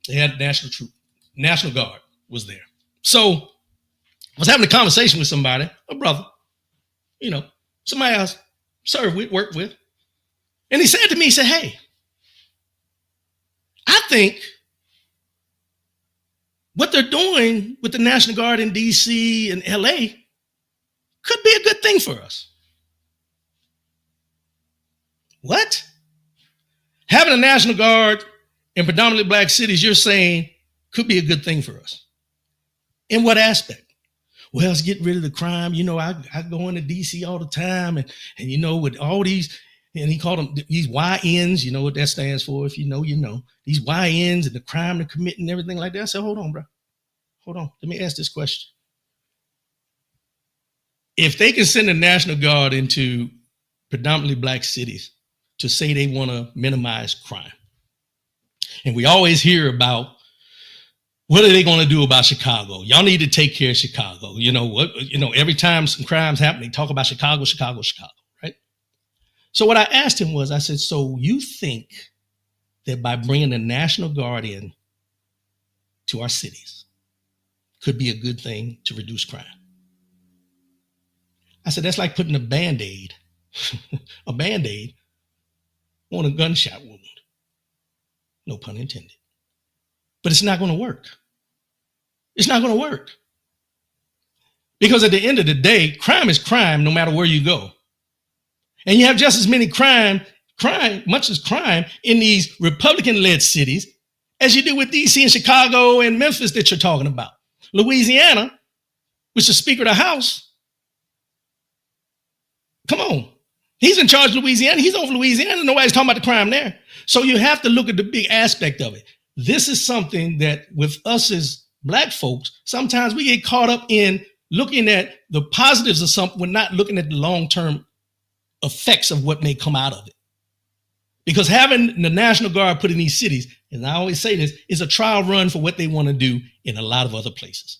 They had National Guard was there. So I was having a conversation with somebody, a brother, somebody else served with, worked with. And he said to me, he said, hey, I think what they're doing with the National Guard in DC and LA could be a good thing for us. What? Having a National Guard in predominantly black cities, you're saying could be a good thing for us. In what aspect? Well, it's getting rid of the crime. I go into DC all the time, and with all these, and he called them these YNs, you know what that stands for. If you know, these YNs and the crime they're committing and everything like that. I said, hold on, bro. Hold on. Let me ask this question. If they can send the National Guard into predominantly black cities to say they want to minimize crime, and we always hear about what are they going to do about Chicago? Y'all need to take care of Chicago. Every time some crimes happen, they talk about Chicago, right? So what I asked him was, I said, so you think that by bringing the National Guard in to our cities could be a good thing to reduce crime? I said, that's like putting a Band-Aid on a gunshot wound. No pun intended. But it's not going to work. It's not going to work. Because at the end of the day, crime is crime no matter where you go. And you have just as many crime in these Republican-led cities as you do with DC and Chicago and Memphis that you're talking about. Louisiana, which is the Speaker of the House, come on. He's in charge of Louisiana. He's over Louisiana. Nobody's talking about the crime there. So you have to look at the big aspect of it. This is something that with us as black folks, sometimes we get caught up in looking at the positives of something. We're not looking at the long-term effects of what may come out of it. Because having the National Guard put in these cities, and I always say this, is a trial run for what they want to do in a lot of other places.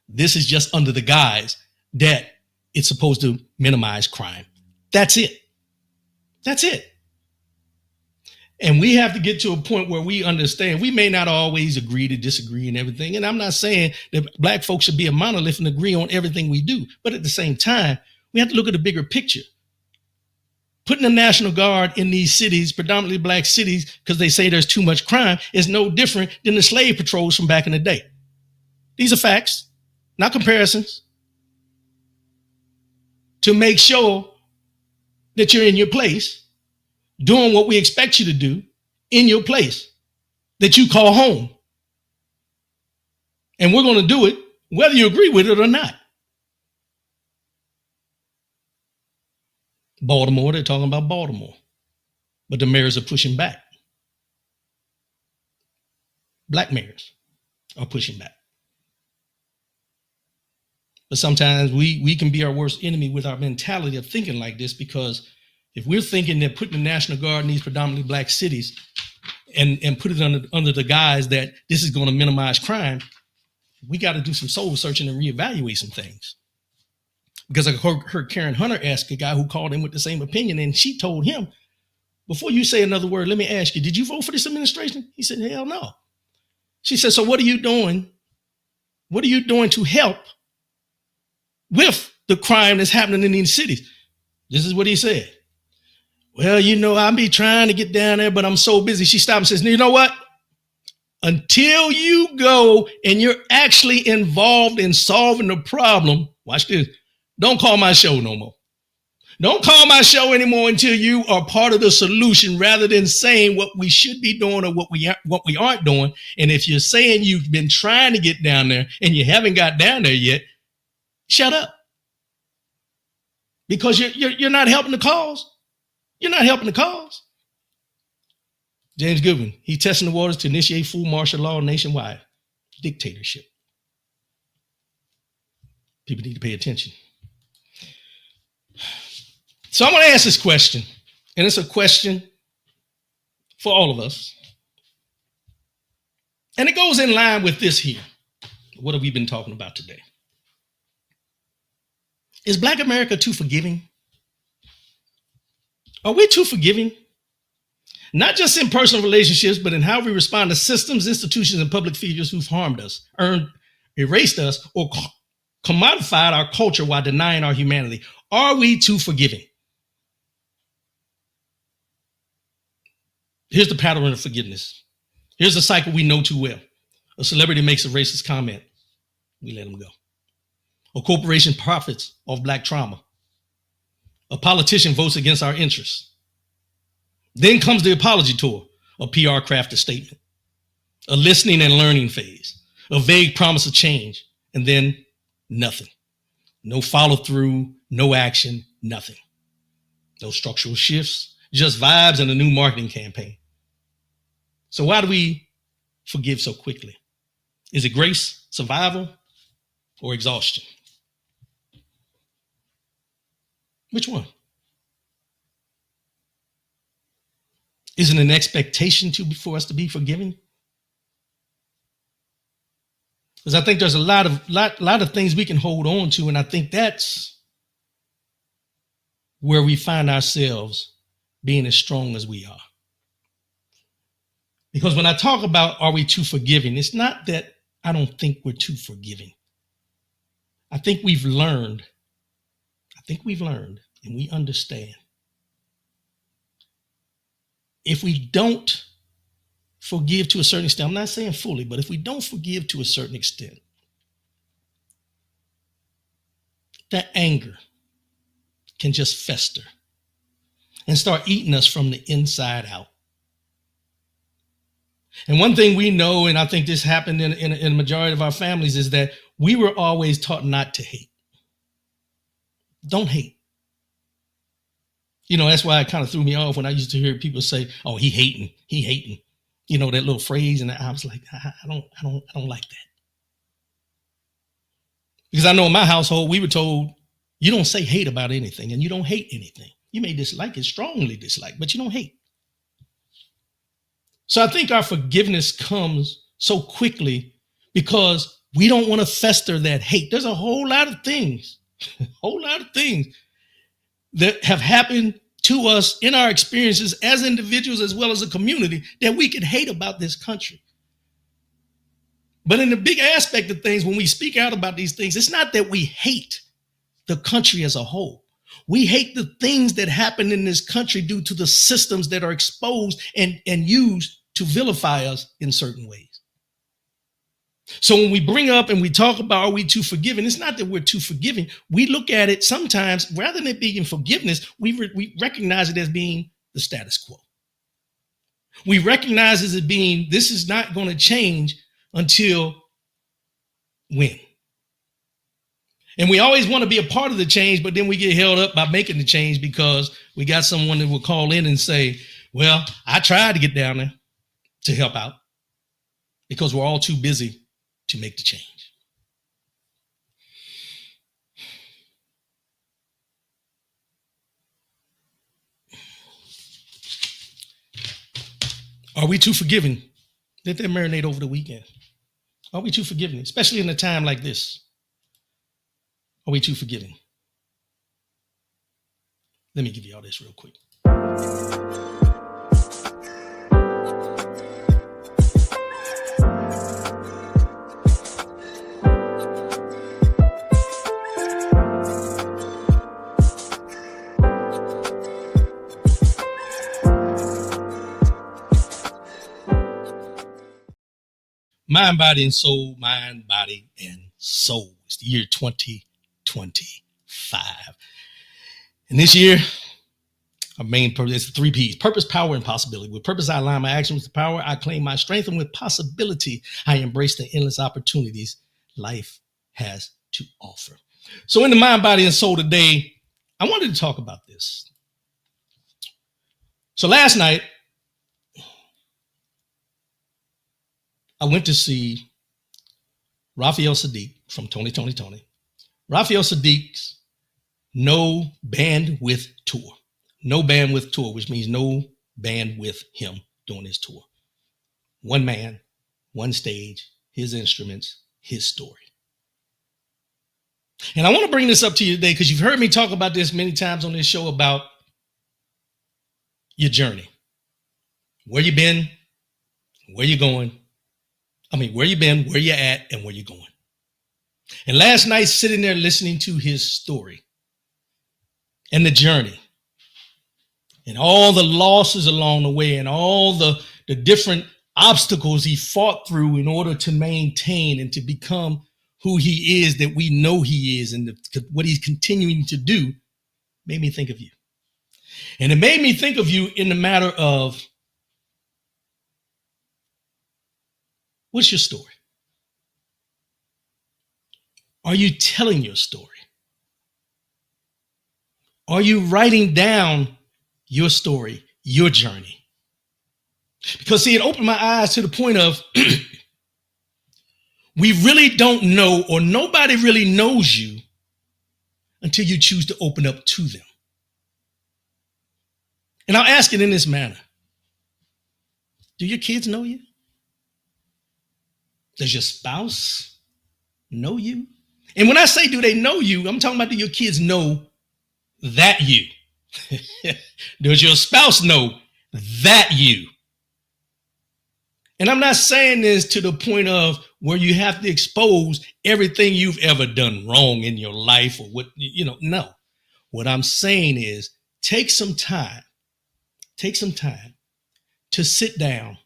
This is just under the guise that it's supposed to minimize crime. That's it. That's it. And we have to get to a point where we understand we may not always agree to disagree and everything. And I'm not saying that black folks should be a monolith and agree on everything we do. But at the same time, we have to look at the bigger picture. Putting the National Guard in these cities, predominantly black cities, because they say there's too much crime, is no different than the slave patrols from back in the day. These are facts, not comparisons. To make sure that you're in your place, doing what we expect you to do in your place that you call home. And we're going to do it whether you agree with it or not. Baltimore, they're talking about Baltimore, but the mayors are pushing back. Black mayors are pushing back. But sometimes we can be our worst enemy with our mentality of thinking like this, because if we're thinking that putting the National Guard in these predominantly black cities and put it under the guise that this is going to minimize crime, we got to do some soul searching and reevaluate some things. Because I heard Karen Hunter ask a guy who called in with the same opinion, and she told him, before you say another word, let me ask you, did you vote for this administration? He said, hell no. She said, so what are you doing? What are you doing to help with the crime that's happening in these cities? This is what he said. Well, I'll be trying to get down there, but I'm so busy. She stopped and says, you know what? Until you go and you're actually involved in solving the problem, watch this, don't call my show no more. Don't call my show anymore until you are part of the solution rather than saying what we should be doing or what we aren't doing. And if you're saying you've been trying to get down there and you haven't got down there yet, shut up. Because you're not helping the cause. You're not helping the cause. James Goodwin, he's testing the waters to initiate full martial law nationwide. Dictatorship. People need to pay attention. So I'm going to ask this question, and it's a question for all of us. And it goes in line with this here. What have we been talking about today? Is Black America too forgiving? Are we too forgiving? Not just in personal relationships, but in how we respond to systems, institutions, and public figures who've harmed us, erased us, or commodified our culture while denying our humanity. Are we too forgiving? Here's the pattern of forgiveness. Here's the cycle we know too well. A celebrity makes a racist comment. We let them go. A corporation profits off Black trauma. A politician votes against our interests. Then comes the apology tour, a PR crafted statement, a listening and learning phase, a vague promise of change, and then nothing. No follow through, no action, nothing. No structural shifts, just vibes and a new marketing campaign. So why do we forgive so quickly? Is it grace, survival, or exhaustion? Which one? Is it an expectation for us to be forgiving? Because I think there's a lot of things we can hold on to, and I think that's where we find ourselves being as strong as we are. Because when I talk about are we too forgiving, it's not that I don't think we're too forgiving. I think we've learned and we understand. If we don't forgive to a certain extent, I'm not saying fully, but if we don't forgive to a certain extent, that anger can just fester and start eating us from the inside out. And one thing we know, and I think this happened in a majority of our families, is that we were always taught not to hate. Don't hate. You know, that's why it kind of threw me off when I used to hear people say, "Oh, he hating." You know, that little phrase, and I was like, I don't like that. Because I know in my household, we were told, you don't say hate about anything, and you don't hate anything. You may dislike it, strongly dislike, but you don't hate. So I think our forgiveness comes so quickly because we don't want to fester that hate. There's a whole lot of things that have happened to us in our experiences as individuals as well as a community that we could hate about this country. But in the big aspect of things, when we speak out about these things, it's not that we hate the country as a whole. We hate the things that happen in this country due to the systems that are exposed and used to vilify us in certain ways. So when we bring up and we talk about are we too forgiving, it's not that we're too forgiving. We look at it sometimes, rather than it being forgiveness, we recognize it as being the status quo. We recognize it as being, this is not going to change until when? And we always want to be a part of the change, but then we get held up by making the change because we got someone that will call in and say, well, I tried to get down there to help out because we're all too busy to make the change. Are we too forgiving? Let that marinate over the weekend. Are we too forgiving, especially in a time like this? Are we too forgiving? Let me give you all this real quick. Mind, body, and soul, mind, body, and soul. It's the year 2025. And this year, our main purpose is 3 P's: purpose, power, and possibility. With purpose, I align my actions with power. I claim my strength. And with possibility, I embrace the endless opportunities life has to offer. So in the mind, body, and soul today, I wanted to talk about this. So last night, I went to see Raphael Sadiq from Tony. Raphael Sadiq's No Bandwidth Tour. No Bandwidth Tour, which means no band with him doing his tour. One man, one stage, his instruments, his story. And I want to bring this up to you today because you've heard me talk about this many times on this show about your journey. Where you been, where you going. Where you been, where you at, and where you going. And last night, sitting there listening to his story and the journey and all the losses along the way and all the different obstacles he fought through in order to maintain and to become who he is, that we know he is, and what he's continuing to do, made me think of you. And it made me think of you in the matter of, what's your story? Are you telling your story? Are you writing down your story, your journey? Because see, it opened my eyes to the point of we really don't know, or nobody really knows you until you choose to open up to them. And I'll ask it in this manner. Do your kids know you? Does your spouse know you? And when I say do they know you, I'm talking about do your kids know that you? Does your spouse know that you? And I'm not saying this to the point of where you have to expose everything you've ever done wrong in your life or what, no. What I'm saying is take some time to sit down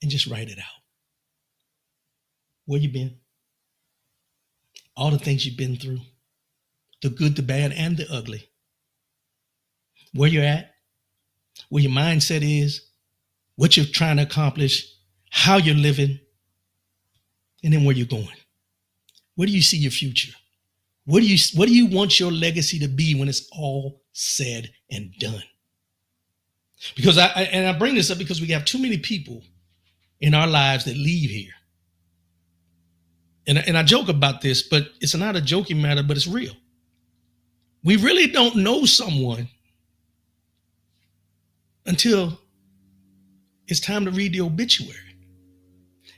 and just write it out. Where you been? All the things you've been through, the good, the bad, and the ugly. Where you're at, where your mindset is, what you're trying to accomplish, how you're living, and then where you're going. Where do you see your future? What do you want your legacy to be when it's all said and done? Because I bring this up because we have too many people in our lives that leave here. And I joke about this, but it's not a joking matter, but it's real. We really don't know someone until it's time to read the obituary.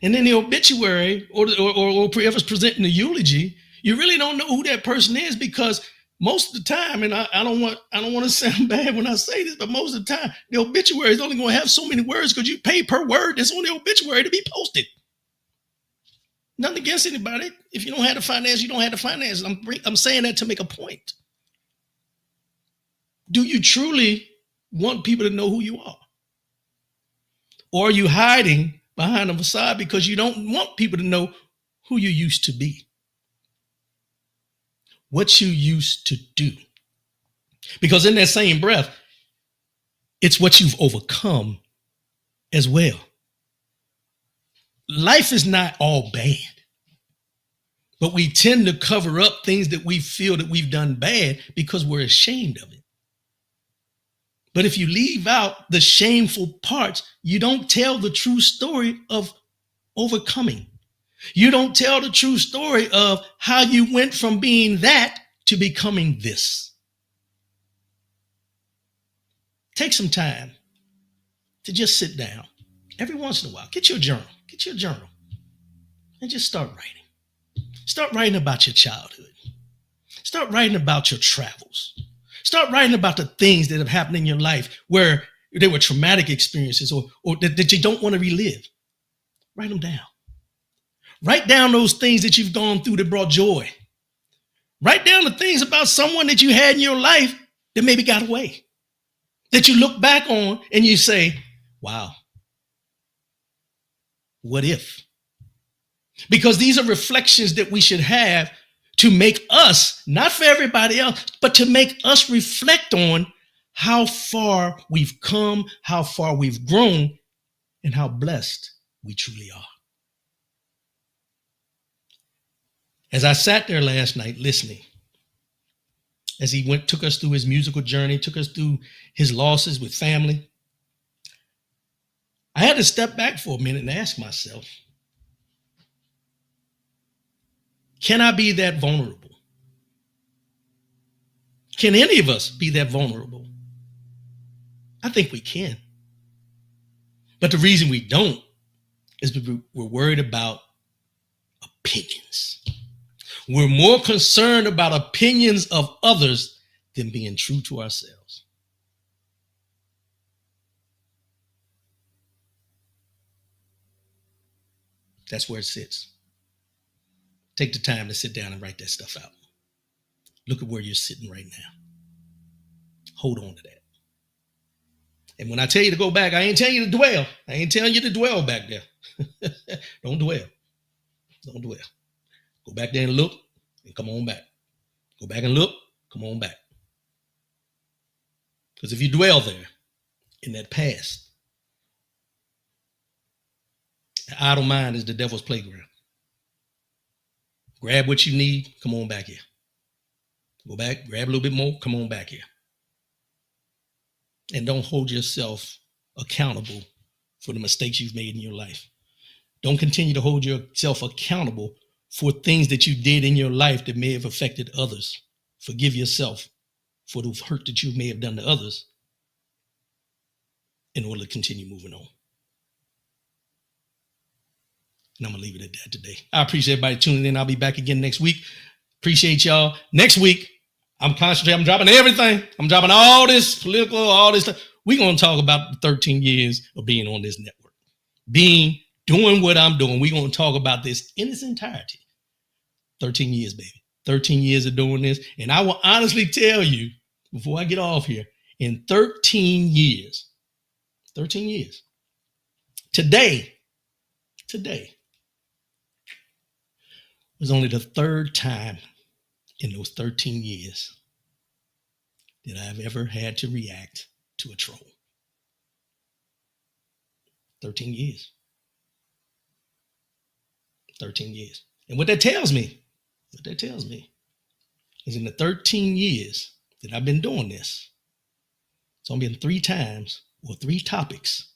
And then the obituary or whoever's presenting the eulogy, you really don't know who that person is, because most of the time, and I don't want to sound bad when I say this, but most of the time, the obituary is only going to have so many words because you pay per word that's on the obituary to be posted. Nothing against anybody. If you don't have the finance, you don't have the finance. I'm saying that to make a point. Do you truly want people to know who you are? Or are you hiding behind a facade because you don't want people to know who you used to be? What you used to do? Because in that same breath, it's what you've overcome as well. Life is not all bad, but we tend to cover up things that we feel that we've done bad because we're ashamed of it. But if you leave out the shameful parts, you don't tell the true story of overcoming. You don't tell the true story of how you went from being that to becoming this. Take some time to just sit down every once in a while. Get your journal, and just start writing. Start writing about your childhood. Start writing about your travels. Start writing about the things that have happened in your life where they were traumatic experiences or that you don't want to relive. Write them down. Write down those things that you've gone through that brought joy. Write down the things about someone that you had in your life that maybe got away, that you look back on and you say, wow, what if? Because these are reflections that we should have to make us, not for everybody else, but to make us reflect on how far we've come, how far we've grown, and how blessed we truly are. As I sat there last night listening, as he took us through his musical journey, took us through his losses with family, I had to step back for a minute and ask myself, can I be that vulnerable? Can any of us be that vulnerable? I think we can. But the reason we don't is we're worried about opinions. We're more concerned about opinions of others than being true to ourselves. That's where it sits. Take the time to sit down and write that stuff out. Look at where you're sitting right now. Hold on to that. And when I tell you to go back, I ain't telling you to dwell. I ain't telling you to dwell back there. Don't dwell. Don't dwell. Go back there and look and come on back. Go back and look, come on back. Because if you dwell there in that past, the idle mind is the devil's playground. Grab what you need, come on back here. Go back, grab a little bit more, come on back here. And don't hold yourself accountable for the mistakes you've made in your life. Don't continue to hold yourself accountable for things that you did in your life that may have affected others. Forgive yourself for the hurt that you may have done to others in order to continue moving on. And I'm going to leave it at that today. I appreciate everybody tuning in. I'll be back again next week. Appreciate y'all. Next week, I'm concentrating. I'm dropping everything. I'm dropping all this political, all this stuff. We're going to talk about the 13 years of being on this network. Doing what I'm doing. We're going to talk about this in its entirety. 13 years, baby. 13 years of doing this. And I will honestly tell you, before I get off here, in 13 years, today was only the third time in those 13 years that I've ever had to react to a troll. 13 years. 13 years. And what that tells me is in the 13 years that I've been doing this, it's only been 3 times or 3 topics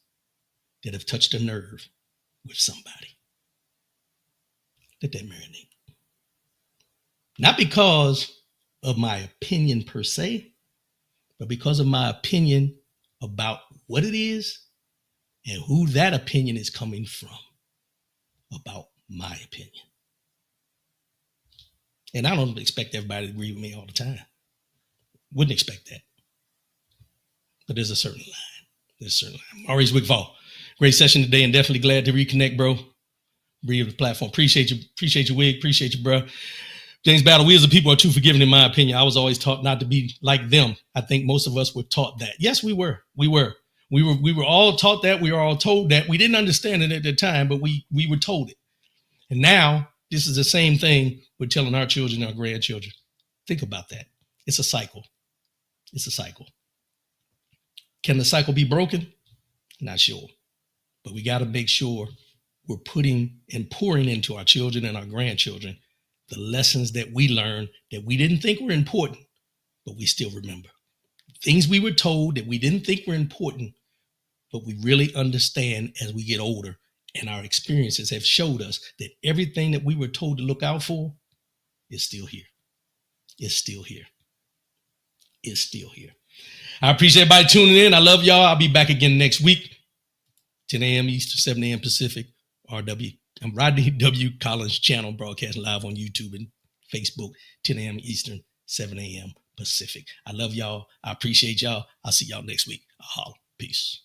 that have touched a nerve with somebody. Let that marinate. Not because of my opinion per se, but because of my opinion about what it is and who that opinion is coming from about my opinion. And I don't expect everybody to agree with me all the time. Wouldn't expect that. But there's a certain line. Maurice Wigfall. Great session today and definitely glad to reconnect, bro. Re of the platform. Appreciate you, Wig. Appreciate you, bro. James Battle, we as a people are too forgiving, in my opinion. I was always taught not to be like them. I think most of us were taught that. Yes, we were. We were all taught that. We were all told that. We didn't understand it at the time, but we were told it. And now this is the same thing we're telling our children, our grandchildren. Think about that. It's a cycle. Can the cycle be broken? Not sure. But we got to make sure we're putting and pouring into our children and our grandchildren the lessons that we learned that we didn't think were important, but we still remember. Things we were told that we didn't think were important, but we really understand as we get older, and our experiences have showed us that everything that we were told to look out for is still here. It's still here. I appreciate everybody tuning in. I love y'all. I'll be back again next week, 10 a.m. Eastern, 7 a.m. Pacific, RW. I'm Rodney W. Collins channel, broadcasting live on YouTube and Facebook, 10 a.m. Eastern, 7 a.m. Pacific. I love y'all. I appreciate y'all. I'll see y'all next week. I'll holler. Peace.